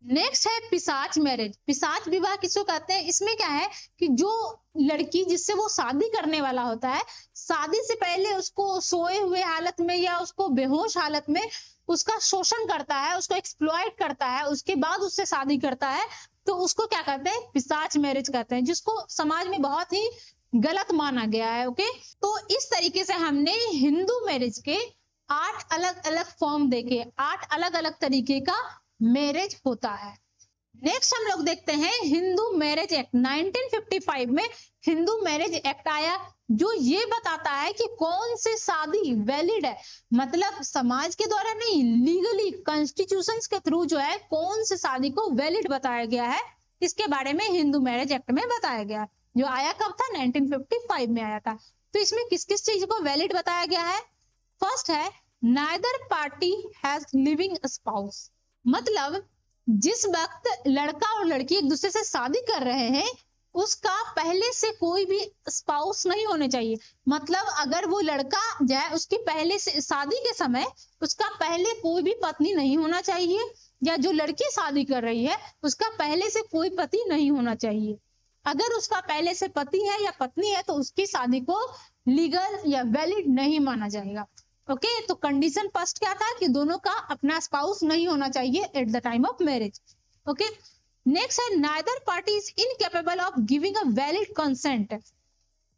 नेक्स्ट है पिशाच मैरिज। पिशाच विवाह किसको कहते हैं? इसमें क्या है कि जो लड़की जिससे वो शादी करने वाला होता है, शादी से पहले उसको सोए हुए हालत में या उसको बेहोश हालत में उसका शोषण करता है, उसको एक्सप्लॉइट करता है, उसके बाद उससे शादी करता है, तो उसको क्या कहते हैं? पिशाच मैरिज कहते हैं, जिसको समाज में बहुत ही गलत माना गया है। ओके, तो इस तरीके से हमने हिंदू मैरिज के 8 अलग अलग फॉर्म देखे, 8 अलग अलग तरीके का मैरिज होता है। नेक्स्ट हम लोग देखते हैं हिंदू मैरिज एक्ट। 1955 में हिंदू मैरिज एक्ट आया, जो ये बताता है कि कौन सी शादी वैलिड है, मतलब समाज के द्वारा नहीं, लीगली कॉन्स्टिट्यूशन के थ्रू जो है कौन सी शादी को वैलिड बताया गया है, इसके बारे में हिंदू मैरिज एक्ट में बताया गया, जो आया कब था? 1955 में आया था। तो इसमें किस किस चीज को वैलिड बताया गया है? फर्स्ट है neither party has living spouse, मतलब जिस वक्त लड़का और लड़की एक दूसरे से शादी कर रहे हैं उसका पहले से कोई भी स्पाउस नहीं होने चाहिए, मतलब अगर वो लड़का जो है उसकी पहले से शादी के समय उसका पहले कोई भी पत्नी नहीं होना चाहिए, या जो लड़की शादी कर रही है उसका पहले से कोई पति नहीं होना चाहिए। अगर उसका पहले से पति है या पत्नी है तो उसकी शादी को लीगल या वैलिड नहीं माना जाएगा। ओके, तो कंडीशन फर्स्ट क्या था कि दोनों का अपना स्पाउस नहीं होना चाहिए at the time of marriage. Okay, next है neither party is incapable of giving a valid consent,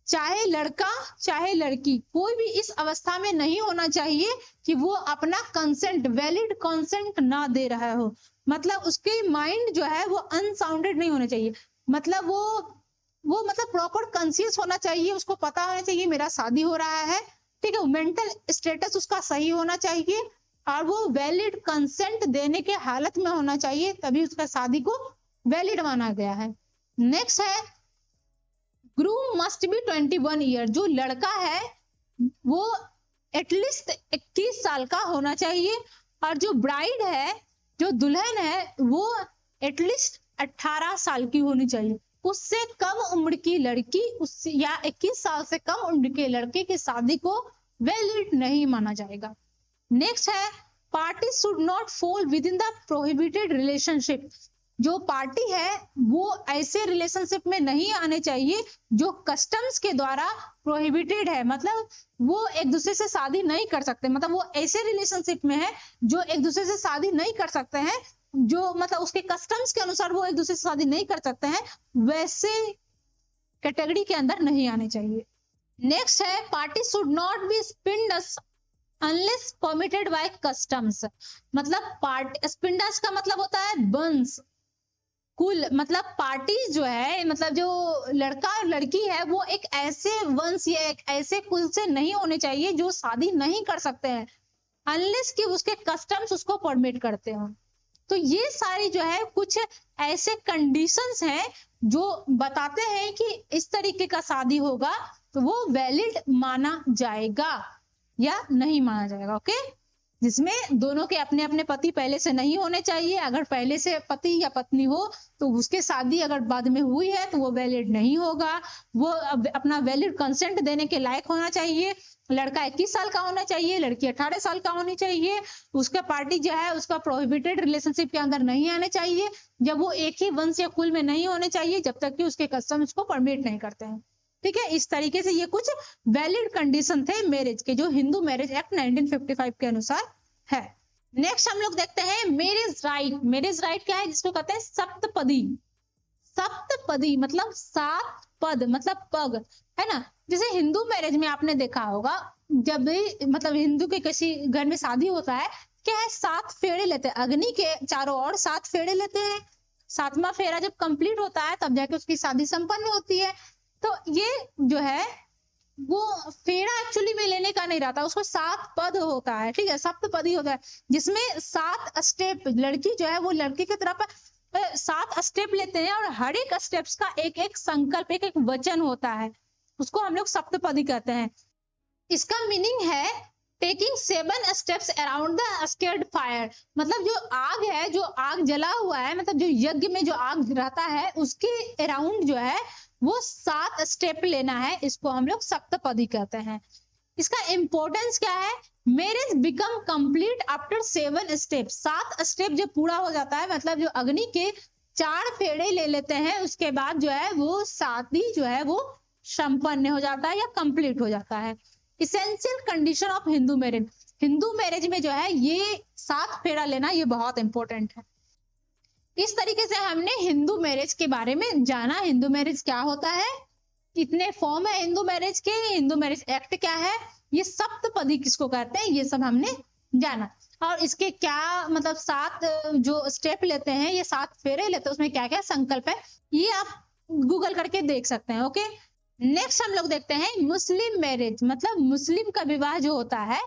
चाहे लड़का चाहे लड़की कोई भी इस अवस्था में नहीं होना चाहिए कि वो अपना कंसेंट, वैलिड कंसेंट ना दे रहा हो, मतलब उसके माइंड जो है वो अनसाउंडेड नहीं होना चाहिए, मतलब वो मतलब प्रॉपर कॉन्शियस होना चाहिए, उसको पता होना चाहिए मेरा शादी हो रहा है, ठीक है, मेंटल स्टेटस उसका सही होना चाहिए और वो वैलिड कंसेंट देने के हालत में होना चाहिए, तभी उसका शादी को वैलिड माना गया है। नेक्स्ट है ग्रूम मस्ट बी 21 ईयर, जो लड़का है वो एटलीस्ट 21 साल का होना चाहिए और जो ब्राइड है, जो दुल्हन है, वो एटलीस्ट 18 साल की होनी चाहिए। उससे कम उम्र की लड़की उससे या 21 साल से कम उम्र के लड़के की शादी को वैलिड नहीं माना जाएगा। नेक्स्ट है party should not fall with in the prohibited relationship, जो पार्टी है वो ऐसे रिलेशनशिप में नहीं आने चाहिए जो कस्टम्स के द्वारा प्रोहिबिटेड है, मतलब वो एक दूसरे से शादी नहीं कर सकते, मतलब वो ऐसे रिलेशनशिप में है जो एक दूसरे से शादी नहीं कर सकते हैं, जो मतलब उसके कस्टम्स के अनुसार वो एक दूसरे से शादी नहीं कर सकते हैं, वैसे कैटेगरी के अंदर नहीं आने चाहिए। नेक्स्ट है party should not be sapindas unless permitted by customs, मतलब पार्टी, स्पिंडस का मतलब होता है वंश कुल, मतलब पार्टी जो है, मतलब जो लड़का और लड़की है वो एक ऐसे वंश या एक ऐसे कुल से नहीं होने चाहिए जो शादी नहीं कर सकते हैं अनलेस कि उसके कस्टम्स उसको परमिट करते हो। तो ये सारी जो है कुछ ऐसे कंडीशंस हैं जो बताते हैं कि इस तरीके का शादी होगा तो वो वैलिड माना जाएगा या नहीं माना जाएगा। ओके, जिसमें दोनों के अपने अपने पति पहले से नहीं होने चाहिए, अगर पहले से पति या पत्नी हो तो उसके शादी अगर बाद में हुई है तो वो वैलिड नहीं होगा, वो अपना वैलिड कंसेंट देने के लायक होना चाहिए, लड़का 21 साल का होना चाहिए, लड़की 18 साल का होनी चाहिए, उसका पार्टी जो है उसका प्रोहिबिटेड रिलेशनशिप के अंदर नहीं आने चाहिए, जब वो एक ही वंश या कुल में नहीं होने चाहिए जब तक कि उसके कस्टम उसको परमिट नहीं करते हैं। ठीक है, इस तरीके से ये कुछ वैलिड कंडीशन थे मैरिज के जो हिंदू मैरिज एक्ट 1955 के अनुसार है। नेक्स्ट हम लोग देखते हैं मैरिज राइट। मैरिज राइट क्या है? जिसको कहते हैं सप्तपदी। सप्तपदी मतलब 7 पद मतलब पग, है ना। जैसे हिंदू मैरिज में आपने देखा होगा, जब भी मतलब हिंदू के किसी घर में शादी होता है, क्या है, 7 फेरे लेते हैं, अग्नि के चारों ओर 7 फेरे लेते हैं। 7वां फेरा जब कंप्लीट होता है तब जाके उसकी शादी संपन्न होती है। तो ये जो है वो फेरा एक्चुअली में लेने का नहीं रहता, उसको 7 पद होता है, ठीक है, सप्तपदी होता है, जिसमें 7 स्टेप, लड़की जो है वो लड़की की तरफ 7 स्टेप लेते हैं, और हर एक स्टेप्स का एक एक संकल्प, एक एक वचन होता है, उसको हम लोग सप्तपदी कहते हैं। इसका मीनिंग है taking 7 steps around the scared fire, मतलब जो आग है, जो आग जला हुआ है, मतलब जो यज्ञ में जो आग रहता है उसके अराउंड जो है वो 7 स्टेप लेना है, इसको हम लोग सप्तपदी कहते हैं। इसका इंपॉर्टेंस क्या है, marriage become complete after 7 step, 7 step जब पूरा हो जाता है, मतलब जो अग्नि के 4 फेरे ले लेते हैं, उसके बाद जो है वो शादी जो है वो संपन्न हो जाता है या कंप्लीट हो जाता है। Essential condition of Hindu marriage, Hindu marriage में जो है ये 7 फेरा लेना ये बहुत इंपॉर्टेंट है। इस तरीके से हमने हिंदू मैरिज के बारे में जाना, हिंदू मैरिज क्या होता है, कितने फॉर्म है हिंदू मैरिज के, हिंदू मैरिज एक्ट क्या है, ये सप्तपदी किसको कहते हैं, ये सब हमने जाना। और इसके क्या मतलब 7 जो स्टेप लेते हैं, ये 7 फेरे लेते हैं, उसमें क्या क्या संकल्प है, ये आप गूगल करके देख सकते हैं। ओके, नेक्स्ट हम लोग देखते हैं मुस्लिम मैरिज, मतलब मुस्लिम का विवाह जो होता है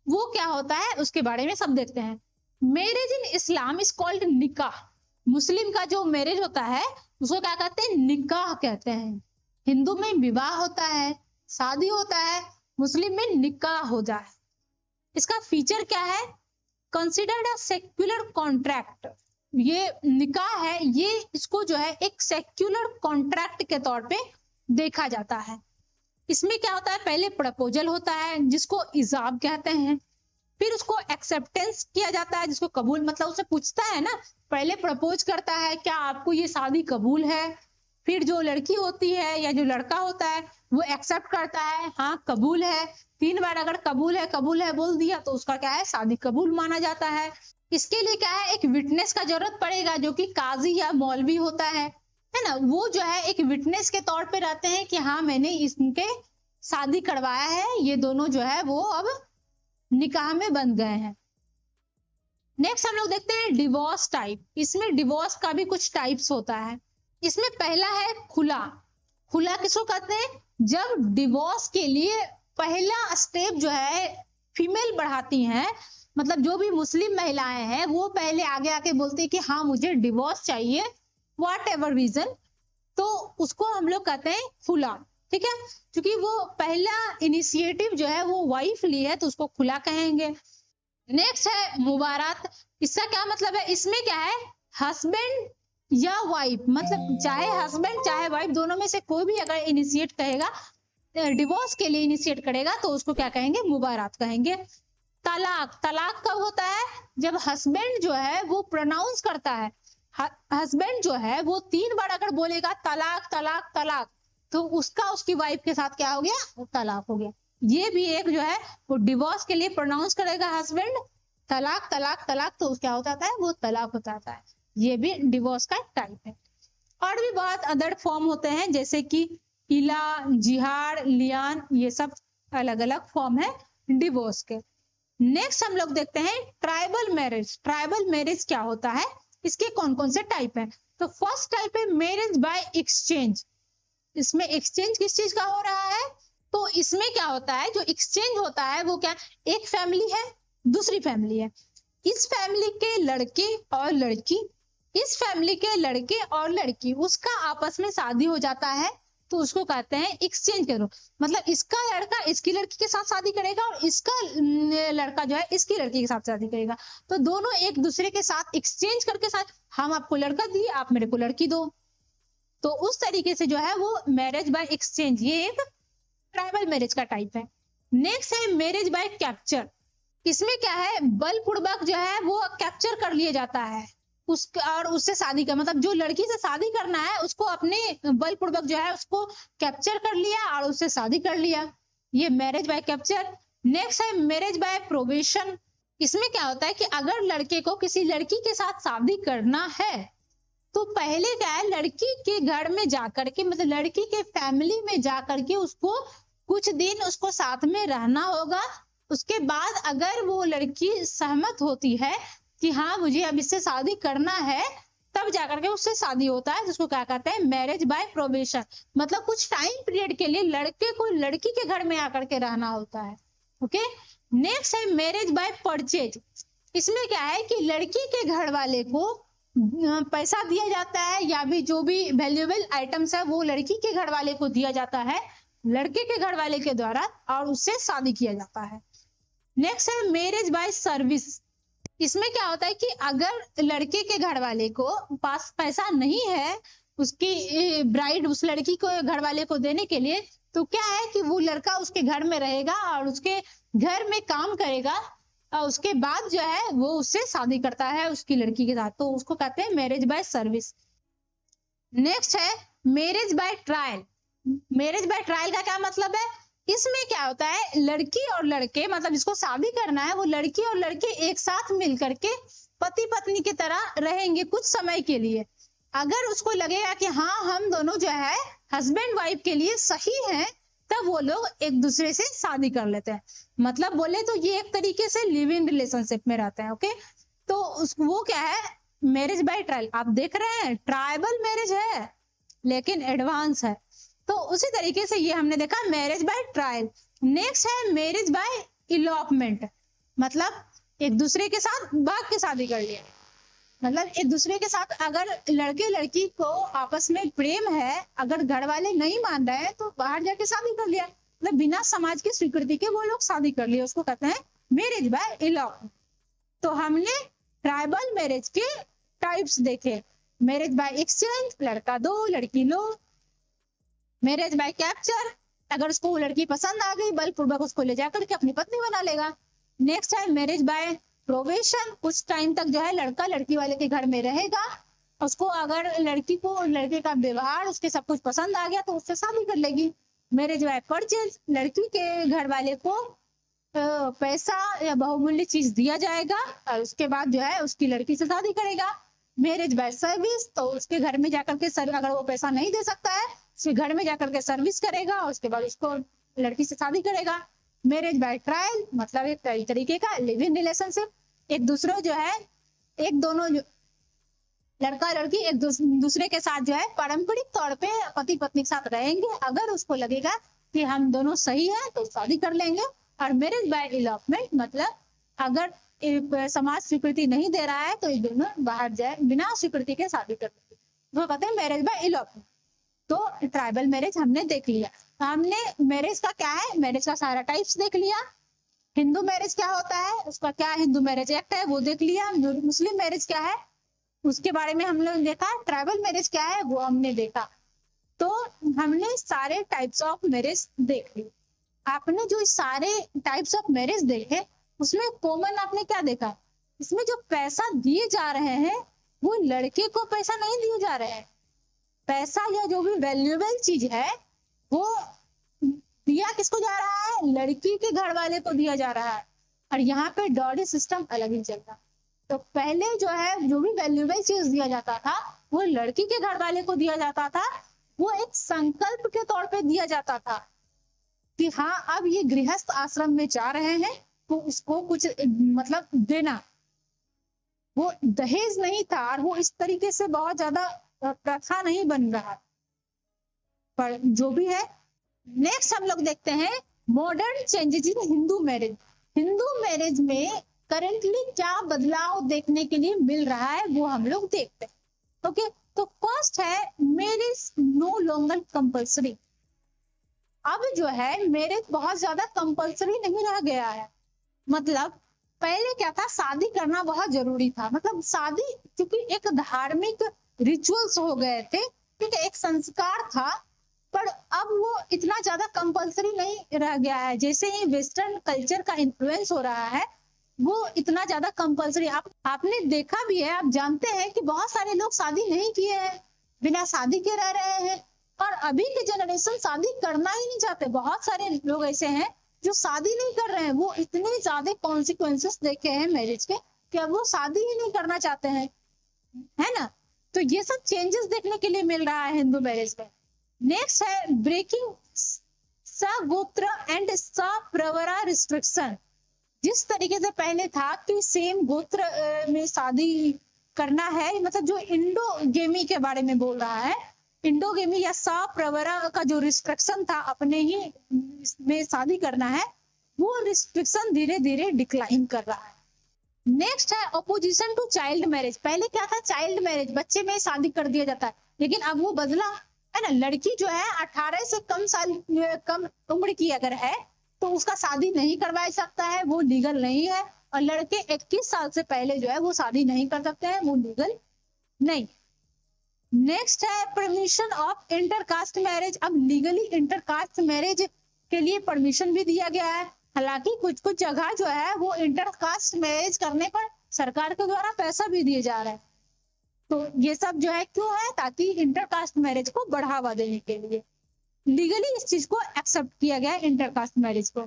वो क्या होता है, उसके बारे में सब देखते हैं। Marriage in Islam is called निकाह, मुस्लिम का जो मैरिज होता है उसको क्या कहते हैं, निकाह कहते हैं। हिंदू में विवाह होता है, शादी होता है, मुस्लिम में निकाह हो जाए। इसका फीचर क्या है, कंसिडर्ड अ सेक्युलर कॉन्ट्रैक्ट, ये निकाह है, ये इसको जो है एक सेक्युलर कॉन्ट्रैक्ट के तौर पे देखा जाता है। इसमें क्या होता है, पहले प्रपोजल होता है जिसको इजाब कहते हैं, फिर उसको एक्सेप्टेंस किया जाता है जिसको कबूल, मतलब उससे पूछता है ना, पहले प्रपोज करता है क्या आपको ये शादी कबूल है, फिर जो लड़की होती है या जो लड़का होता है वो एक्सेप्ट करता है, हाँ कबूल है, 3 बार अगर कबूल है बोल दिया तो उसका क्या है, शादी कबूल माना जाता है। इसके लिए क्या है, एक विटनेस का जरूरत पड़ेगा जो कि काजी या मौलवी होता है ना, वो जो है एक विटनेस के तौर पे रहते हैं कि हाँ मैंने इनके शादी करवाया है, ये दोनों जो है वो अब निकाह में बन गए हैं। नेक्स्ट हम लोग देखते हैं डिवोर्स टाइप, इसमें डिवोर्स का भी कुछ टाइप्स होता है। इसमें पहला है खुला, खुला किसको कहते हैं, जब डिवोर्स के लिए पहला स्टेप जो है फीमेल बढ़ाती हैं, मतलब जो भी मुस्लिम महिलाएं हैं वो पहले आगे आके बोलती है कि हाँ मुझे डिवोर्स चाहिए व्हाट एवर रीजन, तो उसको हम लोग कहते हैं खुला, ठीक है, क्योंकि वो पहला इनिशिएटिव जो है वो वाइफ ली है तो उसको खुला कहेंगे। नेक्स्ट है मुबारात, इसका क्या मतलब है, इसमें क्या है, हस्बैंड या वाइफ, मतलब चाहे हस्बैंड चाहे वाइफ दोनों में से कोई भी अगर इनिशिएट कहेगा, डिवोर्स के लिए इनिशिएट करेगा तो उसको क्या कहेंगे, मुबारात कहेंगे। तलाक, तलाक कब होता है, जब हस्बैंड जो है वो प्रोनाउंस करता है, हस्बैंड जो है वो 3 बार अगर बोलेगा तलाक तलाक तलाक, तो उसका उसकी वाइफ के साथ क्या हो गया, तलाक हो गया। ये भी एक जो है वो डिवोर्स के लिए प्रोनाउंस करेगा हस्बैंड, तलाक तलाक तलाक, तो क्या हो जाता है, वो तलाक हो जाता है। ये भी डिवोर्स का टाइप है। और भी बहुत अदर फॉर्म होते हैं जैसे कि इला, जिहार, लियान, ये सब अलग अलग फॉर्म है डिवोर्स के। नेक्स्ट हम लोग देखते हैं ट्राइबल मैरिज, ट्राइबल मैरिज क्या होता है, इसके कौन कौन से टाइप हैं। तो फर्स्ट टाइप है मैरिज बाय एक्सचेंज, इसमें एक्सचेंज किस चीज का हो रहा है, तो इसमें क्या होता है, जो एक्सचेंज होता है वो क्या, एक फैमिली है दूसरी फैमिली है, इस फैमिली के लड़के और लड़की, इस फैमिली के लड़के और लड़की, उसका आपस में शादी हो जाता है तो उसको कहते हैं एक्सचेंज करो, मतलब इसका लड़का इसकी लड़की के साथ शादी करेगा और इसका लड़का जो है इसकी लड़की के साथ शादी करेगा, तो दोनों एक दूसरे के साथ एक्सचेंज करके साथ, हम आपको लड़का दिए आप मेरे को लड़की दो, तो उस तरीके से जो है वो मैरिज बाय एक्सचेंज, ये एक ट्राइबल मैरिज का टाइप है। नेक्स्ट है मैरिज बाय कैप्चर, इसमें क्या है, बलपूर्वक जो है वो कैप्चर कर लिया जाता है और उससे शादी का, मतलब जो लड़की से शादी करना है उसको अपने बलपूर्वक जो है उसको कैप्चर कर लिया और उससे शादी कर लिया, ये मैरिज बाय कैप्चर। नेक्स्ट है मैरिज बाय प्रोवेशन, इसमें क्या होता है कि अगर लड़के को किसी लड़की के साथ शादी करना है तो पहले क्या है, लड़की के घर में जाकर के, मतलब लड़की के फैमिली में जाकर के उसको कुछ दिन उसको साथ में रहना होगा। उसके बाद अगर वो लड़की सहमत होती है कि हाँ मुझे अब इससे शादी करना है, तब जाकर के उससे शादी होता है, जिसको क्या कहते हैं, मैरिज बाय प्रोविजन। मतलब कुछ टाइम पीरियड के लिए लड़के को लड़की के घर में आकर के रहना होता है। ओके, नेक्स्ट है मैरिज बाय परचेज। इसमें क्या है कि लड़की के घर वाले को पैसा दिया जाता है, या भी वैल्यूएबल आइटम्स है वो लड़की के घर वाले को दिया जाता है, लड़के के घर वाले के द्वारा, और उससे शादी किया जाता है। नेक्स्ट है मैरिज बाय सर्विस। इसमें क्या होता है कि अगर लड़के के घर वाले को पास पैसा नहीं है उसकी ब्राइड, उस लड़की को घर वाले को देने के लिए, तो क्या है कि वो लड़का उसके घर में रहेगा और उसके घर में काम करेगा, और उसके बाद जो है वो उससे शादी करता है उसकी लड़की के साथ, तो उसको कहते हैं मैरिज बाय सर्विस। नेक्स्ट है marriage by trial. Marriage by trial का क्या मतलब है, इसमें क्या होता है, लड़की और लड़के, मतलब जिसको शादी करना है वो लड़की और लड़के एक साथ मिलकर के पति पत्नी की तरह रहेंगे कुछ समय के लिए। अगर उसको लगेगा कि हाँ हम दोनों जो है हस्बैंड वाइफ के लिए सही हैं, तब वो लोग एक दूसरे से शादी कर लेते हैं। मतलब बोले तो ये एक तरीके से लिव इन रिलेशनशिप में रहते हैं। ओके, तो वो क्या है, मैरिज बाय ट्रायल। आप देख रहे हैं ट्राइबल मैरिज है लेकिन एडवांस है, तो उसी तरीके से ये हमने देखा मैरिज बाय ट्रायल। नेक्स्ट है मैरिज बाय इलॉपमेंट। मतलब एक दूसरे के साथ भाग के शादी कर लिया। मतलब एक दूसरे के साथ अगर लड़के लड़की को आपस में प्रेम है, अगर घर वाले नहीं मान रहे हैं तो बाहर जाके शादी कर लिया, मतलब बिना समाज की स्वीकृति के वो लोग शादी कर लिए, उसको कहते हैं मैरिज बाय इलॉपमेंट। तो हमने ट्राइबल मैरिज के टाइप्स देखे। मैरिज बाय एक्सचेंज, लड़का दो लड़की लो। मैरिज बाय कैप्चर, अगर उसको वो लड़की पसंद आ गई बलपूर्वक उसको ले जाकर के अपनी पत्नी बना लेगा। नेक्स्ट है मैरिज बाय प्रोबेशन, कुछ टाइम तक जो है लड़का लड़की वाले के घर में रहेगा, उसको अगर लड़की को लड़के का व्यवहार उसके सब कुछ पसंद आ गया तो उससे शादी कर लेगी। मैरिज बाय परचेज, लड़की के घर वाले को पैसा या बहुमूल्य चीज दिया जाएगा और उसके बाद जो है उसकी लड़की से शादी करेगा। मैरिज बाय सर्विस, तो उसके घर में जाकर के अगर वो पैसा नहीं दे सकता है उसके घर में जाकर के सर्विस करेगा और उसके बाद उसको लड़की से शादी करेगा। मैरिज बाय ट्रायल, मतलब एक तरीके का लिव इन रिलेशनशिप, एक दूसरे जो है दोनों लड़का लड़की एक दूसरे के साथ जो है पारंपरिक तौर पे पति पत्नी के साथ रहेंगे, अगर उसको लगेगा कि हम दोनों सही है तो शादी कर लेंगे। और मैरिज बाय इलॉपमेंट, मतलब अगर समाज स्वीकृति नहीं दे रहा है तो ये दोनों बाहर जाए बिना स्वीकृति के शादी कर लेंगे, वो कहते हैं मैरिज बाय इलॉपमेंट। तो ट्राइबल मैरिज हमने देख लिया। हमने मैरिज का क्या है, मैरिज का सारा टाइप्स देख लिया। हिंदू मैरिज क्या होता है, उसका क्या हिंदू मैरिज एक्ट है वो देख लिया। मुस्लिम मैरिज क्या है उसके बारे में हम लोग देखा। ट्राइबल मैरिज क्या है वो हमने देखा। तो हमने सारे टाइप्स ऑफ मैरिज देख लिए। आपने जो सारे टाइप्स ऑफ मैरिज देखे उसमें कॉमन आपने क्या देखा, इसमें जो पैसा दिए जा रहे हैं वो लड़के को पैसा नहीं दिए जा रहे हैं, पैसा या जो भी वैल्यूएबल चीज है वो दिया किसको जा रहा है, लड़की के घर वाले को दिया जा रहा है। और यहाँ पे डॉरी सिस्टम अलग ही चल रहा। तो पहले जो है जो भी वैल्यूएबल चीज दिया जाता था वो लड़की के घर वाले को दिया जाता था, वो एक संकल्प के तौर पे दिया जाता था कि हाँ अब ये गृहस्थ आश्रम में जा रहे हैं तो उसको कुछ मतलब देना। वो दहेज नहीं था और वो इस तरीके से बहुत ज्यादा प्रथा नहीं बन रहा, पर जो भी है। नेक्स्ट हम लोग देखते हैं modern changes in Hindu marriage. Hindu marriage में करेंटली क्या बदलाव देखने के लिए मिल रहा है वो हम लोग देखते हैं। ओके, तो फर्स्ट है मैरिज नो लॉन्गर कंपल्सरी। अब जो है मैरिज बहुत ज्यादा कंपल्सरी नहीं रह गया है। मतलब पहले क्या था, शादी करना बहुत जरूरी था, मतलब शादी क्योंकि एक धार्मिक रिचुअल्स हो गए थे, ठीक है, एक संस्कार था, पर अब वो इतना ज्यादा कंपल्सरी नहीं रह गया है। जैसे ही वेस्टर्न कल्चर का इन्फ्लुएंस हो रहा है वो इतना ज्यादा कंपल्सरी आपने देखा भी है। आप जानते हैं कि बहुत सारे लोग शादी नहीं किए हैं, बिना शादी के रह रहे हैं, और अभी के जनरेशन शादी करना ही नहीं चाहते। बहुत सारे लोग ऐसे हैं जो शादी नहीं कर रहे हैं, वो इतने ज्यादा कॉन्सिक्वेंसेस देखे हैं मैरिज के कि अब वो शादी ही नहीं करना चाहते हैं, है ना। तो ये सब चेंजेस देखने के लिए मिल रहा है हिंदू मैरिज में। नेक्स्ट है ब्रेकिंग सगोत्र एंड सप्रवरा रिस्ट्रिक्शन। जिस तरीके से पहले था कि सेम गोत्र में शादी करना है, मतलब जो इंडोगेमी के बारे में बोल रहा है, इंडोगेमी या सप्रवरा का जो रिस्ट्रिक्शन था अपने ही में शादी करना है, वो रिस्ट्रिक्शन धीरे धीरे डिक्लाइन कर रहा है। नेक्स्ट है अपोजिशन टू चाइल्ड मैरिज। पहले क्या था, चाइल्ड मैरिज, बच्चे में शादी कर दिया जाता है, लेकिन अब वो बदला है ना। लड़की जो है 18 से कम उम्र की अगर है तो उसका शादी नहीं करवा सकता है, वो लीगल नहीं है। और लड़के 21 साल से पहले जो है वो शादी नहीं कर सकते हैं, वो लीगल नहीं। नेक्स्ट है परमिशन ऑफ इंटरकास्ट मैरिज। अब लीगली इंटरकास्ट मैरिज के लिए परमिशन भी दिया गया है। हालांकि कुछ कुछ जगह जो है वो इंटरकास्ट मैरिज करने पर सरकार के द्वारा पैसा भी दिया जा रहा है। तो ये सब जो है क्यों है, ताकि इंटरकास्ट मैरिज को बढ़ावा देने के लिए लीगली इस चीज को एक्सेप्ट किया गया है, इंटरकास्ट मैरिज को।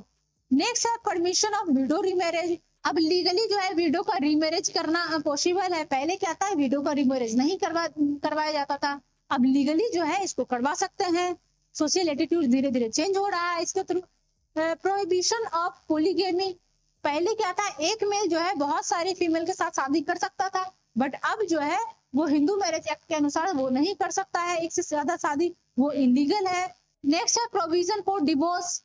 नेक्स्ट है परमिशन ऑफ विडो रीमैरिज। अब लीगली जो है विडो का रीमैरिज करना पॉसिबल है। पहले क्या था, विडो का रीमैरिज नहीं करवाया जाता था, अब लीगली जो है इसको करवा सकते हैं। सोशल एटीट्यूड धीरे धीरे चेंज हो रहा है इसके थ्रू। Prohibition of polygamy. पहले क्या था, एक मेल जो है बहुत सारी फीमेल के साथ शादी कर सकता था, बट अब जो है वो हिंदू मैरिज एक्ट के अनुसार वो नहीं कर सकता है, एक से ज्यादा शादी, वो इलीगल है। नेक्स्ट है प्रोविजन फॉर डिवोर्स।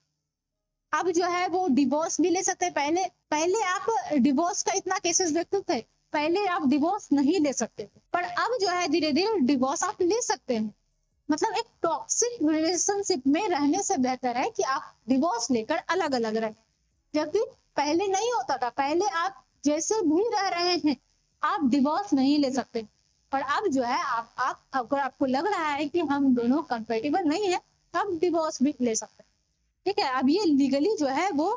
अब जो है वो डिवोर्स भी ले सकते हैं। पहले आप डिवोर्स का इतना केसेस देखते थे, पहले आप डिवोर्स नहीं ले सकते थे, पर अब जो है धीरे धीरे डिवोर्स आप ले सकते हैं। मतलब एक टॉक्सिक रिलेशनशिप में रहने से बेहतर है कि आप डिवोर्स लेकर अलग अलग रहें, जबकि पहले नहीं होता था। पहले आप जैसे भी रह रहे हैं आप डिवोर्स नहीं ले सकते, और अब जो है आप अगर आपको लग रहा है कि हम दोनों कंपेटेबल नहीं है, आप डिवोर्स भी ले सकते हैं। ठीक है, अब ये लीगली जो है वो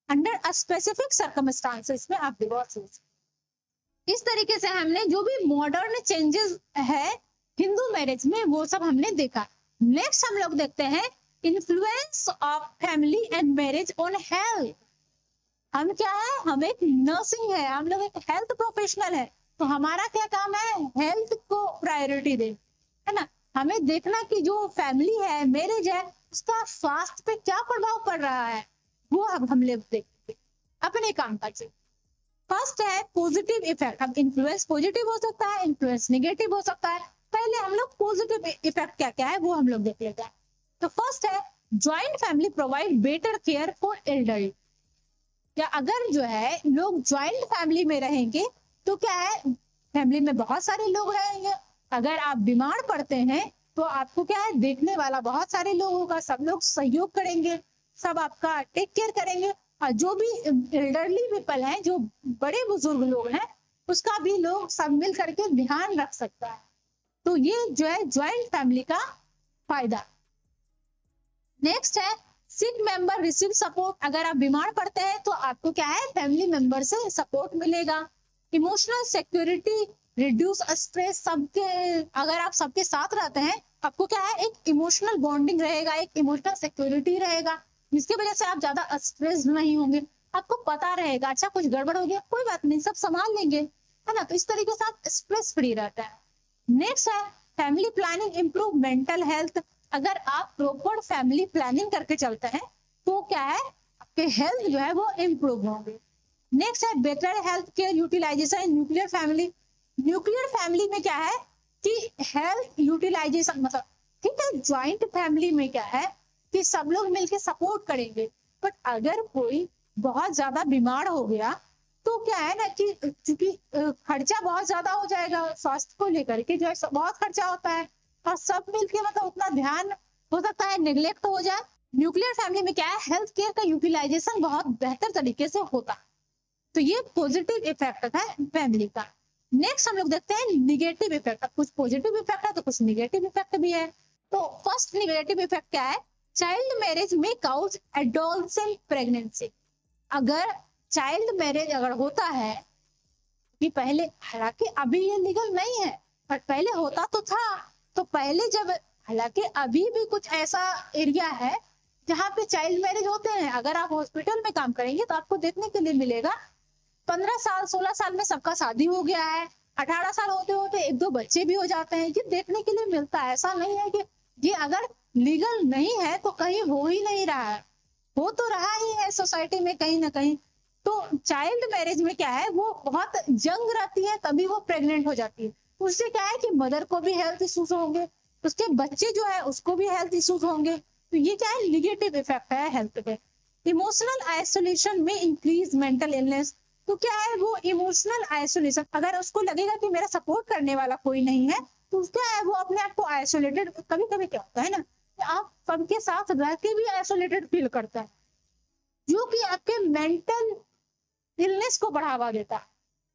अंडर स्पेसिफिक सर्कमस्टांसेस में आप डिवोर्स ले सकते। इस तरीके से हमने जो भी मॉडर्न चेंजेस है हिंदू मैरिज में वो सब हमने देखा। नेक्स्ट हम लोग देखते हैं influence of family and marriage on health. हम क्या है, हम एक नर्सिंग है, हम लोग एक हेल्थ प्रोफेशनल है, तो हमारा क्या काम है, हेल्थ को प्रायोरिटी दे, है ना। हमें देखना कि जो फैमिली है, मैरिज है, उसका स्वास्थ्य पे क्या प्रभाव पड़ रहा है, वो अब हम लोग देखते अपने काम का। फर्स्ट है पॉजिटिव इफेक्ट। अब इन्फ्लुएंस पॉजिटिव हो सकता है, इन्फ्लुएंस नेगेटिव हो सकता है। पहले हम लोग पॉजिटिव इफेक्ट क्या क्या है वो हम लोग देख लेते हैं। तो फर्स्ट है joint family provide better care for elderly. या अगर जो है लोग ज्वाइंट फैमिली में रहेंगे तो क्या है, फैमिली में बहुत सारे लोग रहेंगे, अगर आप बीमार पड़ते हैं तो आपको क्या है, देखने वाला बहुत सारे लोग होगा, सब लोग सहयोग करेंगे, सब आपका टेक केयर करेंगे। और जो भी एल्डरली पीपल हैं, जो बड़े बुजुर्ग लोग हैं, उसका भी लोग सब मिल करके ध्यान रख सकता है। तो ये जो है ज्वाइंट फैमिली का फायदा। नेक्स्ट है सिक मेंबर रिसीव सपोर्ट। अगर आप बीमार पड़ते हैं तो आपको क्या है, फैमिली मेंबर से सपोर्ट मिलेगा। Emotional security reduce stress. सबके अगर आप सबके साथ रहते हैं आपको क्या है, एक इमोशनल बॉन्डिंग रहेगा, एक इमोशनल सिक्योरिटी रहेगा, जिसकी वजह से आप ज्यादा स्ट्रेस नहीं होंगे। आपको पता रहेगा अच्छा कुछ गड़बड़ हो गया, कोई बात नहीं, सब संभाल लेंगे, है ना। तो इस तरीके से आप स्ट्रेस फ्री रहता है। नेक्स्ट है family planning improve mental health. अगर आप प्रॉपर फैमिली प्लानिंग करके चलते हैं तो क्या है, आपके हेल्थ जो है वो इम्प्रूव होंगे। नेक्स्ट है better health care utilisation in nuclear family. Nuclear family में क्या है कि हेल्थ यूटिलाइजेशन, मतलब ठीक है, ज्वाइंट फैमिली में क्या है कि सब लोग मिलके सपोर्ट करेंगे, बट अगर कोई बहुत ज्यादा बीमार हो गया तो क्या है ना कि क्योंकि खर्चा बहुत ज्यादा हो जाएगा, स्वास्थ्य को लेकर के जो है बहुत खर्चा होता है, और सब मिलके मतलब उतना ध्यान हो सकता है निगलेक्ट हो जाए। न्यूक्लियर फैमिली में क्या है, हेल्थ केयर का यूटिलाइजेशन बहुत बेहतर तरीके से होता है। तो ये पॉजिटिव इफेक्ट है फैमिली का। नेक्स्ट हम लोग देखते हैं निगेटिव इफेक्ट। कुछ पॉजिटिव इफेक्ट है तो कुछ निगेटिव इफेक्ट भी है। तो फर्स्ट निगेटिव इफेक्ट क्या है, चाइल्ड मैरिज में काउज एडोलसेंट प्रेगनेंसी। अगर चाइल्ड मैरिज अगर होता है कि पहले, हालांकि अभी ये लीगल नहीं है पर पहले होता तो था, तो पहले जब, हालांकि अभी भी कुछ ऐसा एरिया है जहाँ पे चाइल्ड मैरिज होते हैं। अगर आप हॉस्पिटल में काम करेंगे तो आपको देखने के लिए मिलेगा 15 साल 16 साल में सबका शादी हो गया है, 18 साल होते होते एक दो बच्चे भी हो जाते हैं, ये देखने के लिए मिलता है। ऐसा नहीं है कि ये अगर लीगल नहीं है तो कहीं हो ही नहीं रहा है, हो तो रहा ही है सोसाइटी में कहीं ना कहीं। तो चाइल्ड मैरिज में क्या है, वो बहुत यंग रहती है तभी वो प्रेग्नेंट हो जाती है, उससे क्या है कि मदर को भी हेल्थ इश्यूज होंगे, उसके बच्चे जो है उसको भी हेल्थ इश्यूज होंगे। तो ये क्या है, निगेटिव इफेक्ट है हेल्थ पे। इमोशनल आइसोलेशन में इंक्रीज मेंटल इलनेस। तो क्या है, वो इमोशनल आइसोलेशन, अगर उसको लगेगा कि मेरा सपोर्ट करने वाला कोई नहीं है तो क्या है, वो अपने आप को आइसोलेटेड, कभी कभी क्या होता है ना कि आप सबके साथ रह के भी आइसोलेटेड फील करता है, जो कि आपके मेंटल इलनेस को बढ़ावा देता है।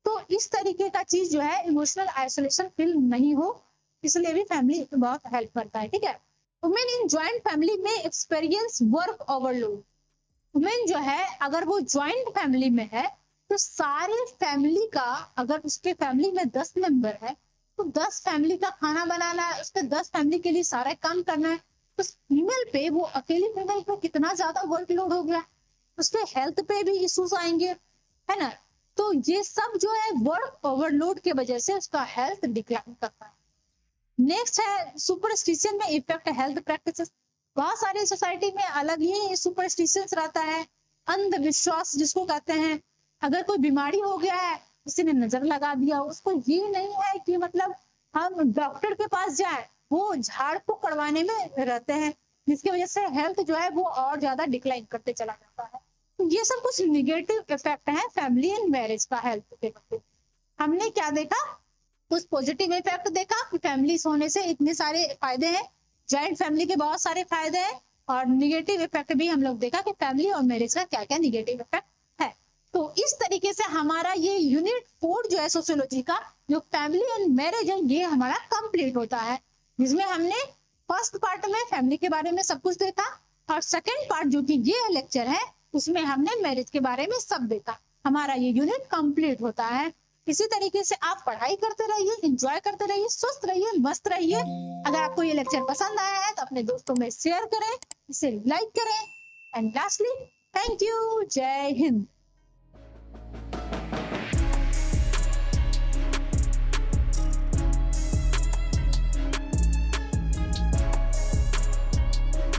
तो इस तरीके का चीज जो है, इमोशनल आइसोलेशन फील नहीं हो, इसलिए भी फैमिली बहुत हेल्प करता है। ठीक है, वुमेन इन ज्वाइंट फैमिली में एक्सपीरियंस वर्क ओवरलोड। वुमेन जो है अगर वो ज्वाइंट फैमिली में है तो सारे फैमिली का, अगर उसके फैमिली में 10 मेंबर है तो 10 फैमिली का खाना बनाना है, उसके 10 फैमिली के लिए सारा काम करना है। तो फीमेल पे, वो अकेली फीमेल पे कितना ज्यादा वर्कलोड हो गया, उसके हेल्थ पे भी इश्यूज आएंगे, है ना। तो ये सब जो है वर्क ओवरलोड की वजह से उसका हेल्थ डिक्लाइन करता है। नेक्स्ट है सुपरस्टिशन में इफेक्ट हेल्थ प्रैक्टिसेस। बहुत सारी सोसाइटी में अलग ही सुपरस्टिशंस रहता है, अंधविश्वास जिसको कहते हैं। अगर कोई बीमारी हो गया है, किसी ने नजर लगा दिया, उसको ये नहीं है कि मतलब हम डॉक्टर के पास जाए, वो झाड़ फूक करवाने में रहते हैं, जिसकी वजह से हेल्थ जो है वो और ज्यादा डिक्लाइन करते चला जाता है। तो ये सब कुछ निगेटिव इफेक्ट है फैमिली एंड मैरिज का हेल्थ पे। हमने क्या देखा, कुछ पॉजिटिव इफेक्ट देखा कि फैमिली होने से इतने सारे फायदे हैं, जॉइंट फैमिली के बहुत सारे फायदे हैं, और निगेटिव इफेक्ट भी हम लोग देखा कि फैमिली और मैरिज का क्या क्या निगेटिव इफेक्ट है। तो इस तरीके से हमारा ये यूनिट 4 जो है सोशियोलॉजी का, जो फैमिली एंड मैरिज है, ये हमारा कंप्लीट होता है, जिसमें हमने फर्स्ट पार्ट में फैमिली के बारे में सब कुछ देखा, और सेकेंड पार्ट जो कि ये लेक्चर है उसमें हमने मैरिज के बारे में सब देखा। हमारा ये यूनिट कंप्लीट होता है। इसी तरीके से आप पढ़ाई करते रहिए, एंजॉय करते रहिए, स्वस्थ रहिए, मस्त रहिए। अगर आपको ये लेक्चर पसंद आया है तो अपने दोस्तों में शेयर करें, इसे लाइक करें, एंड लास्टली थैंक यू, जय हिंद।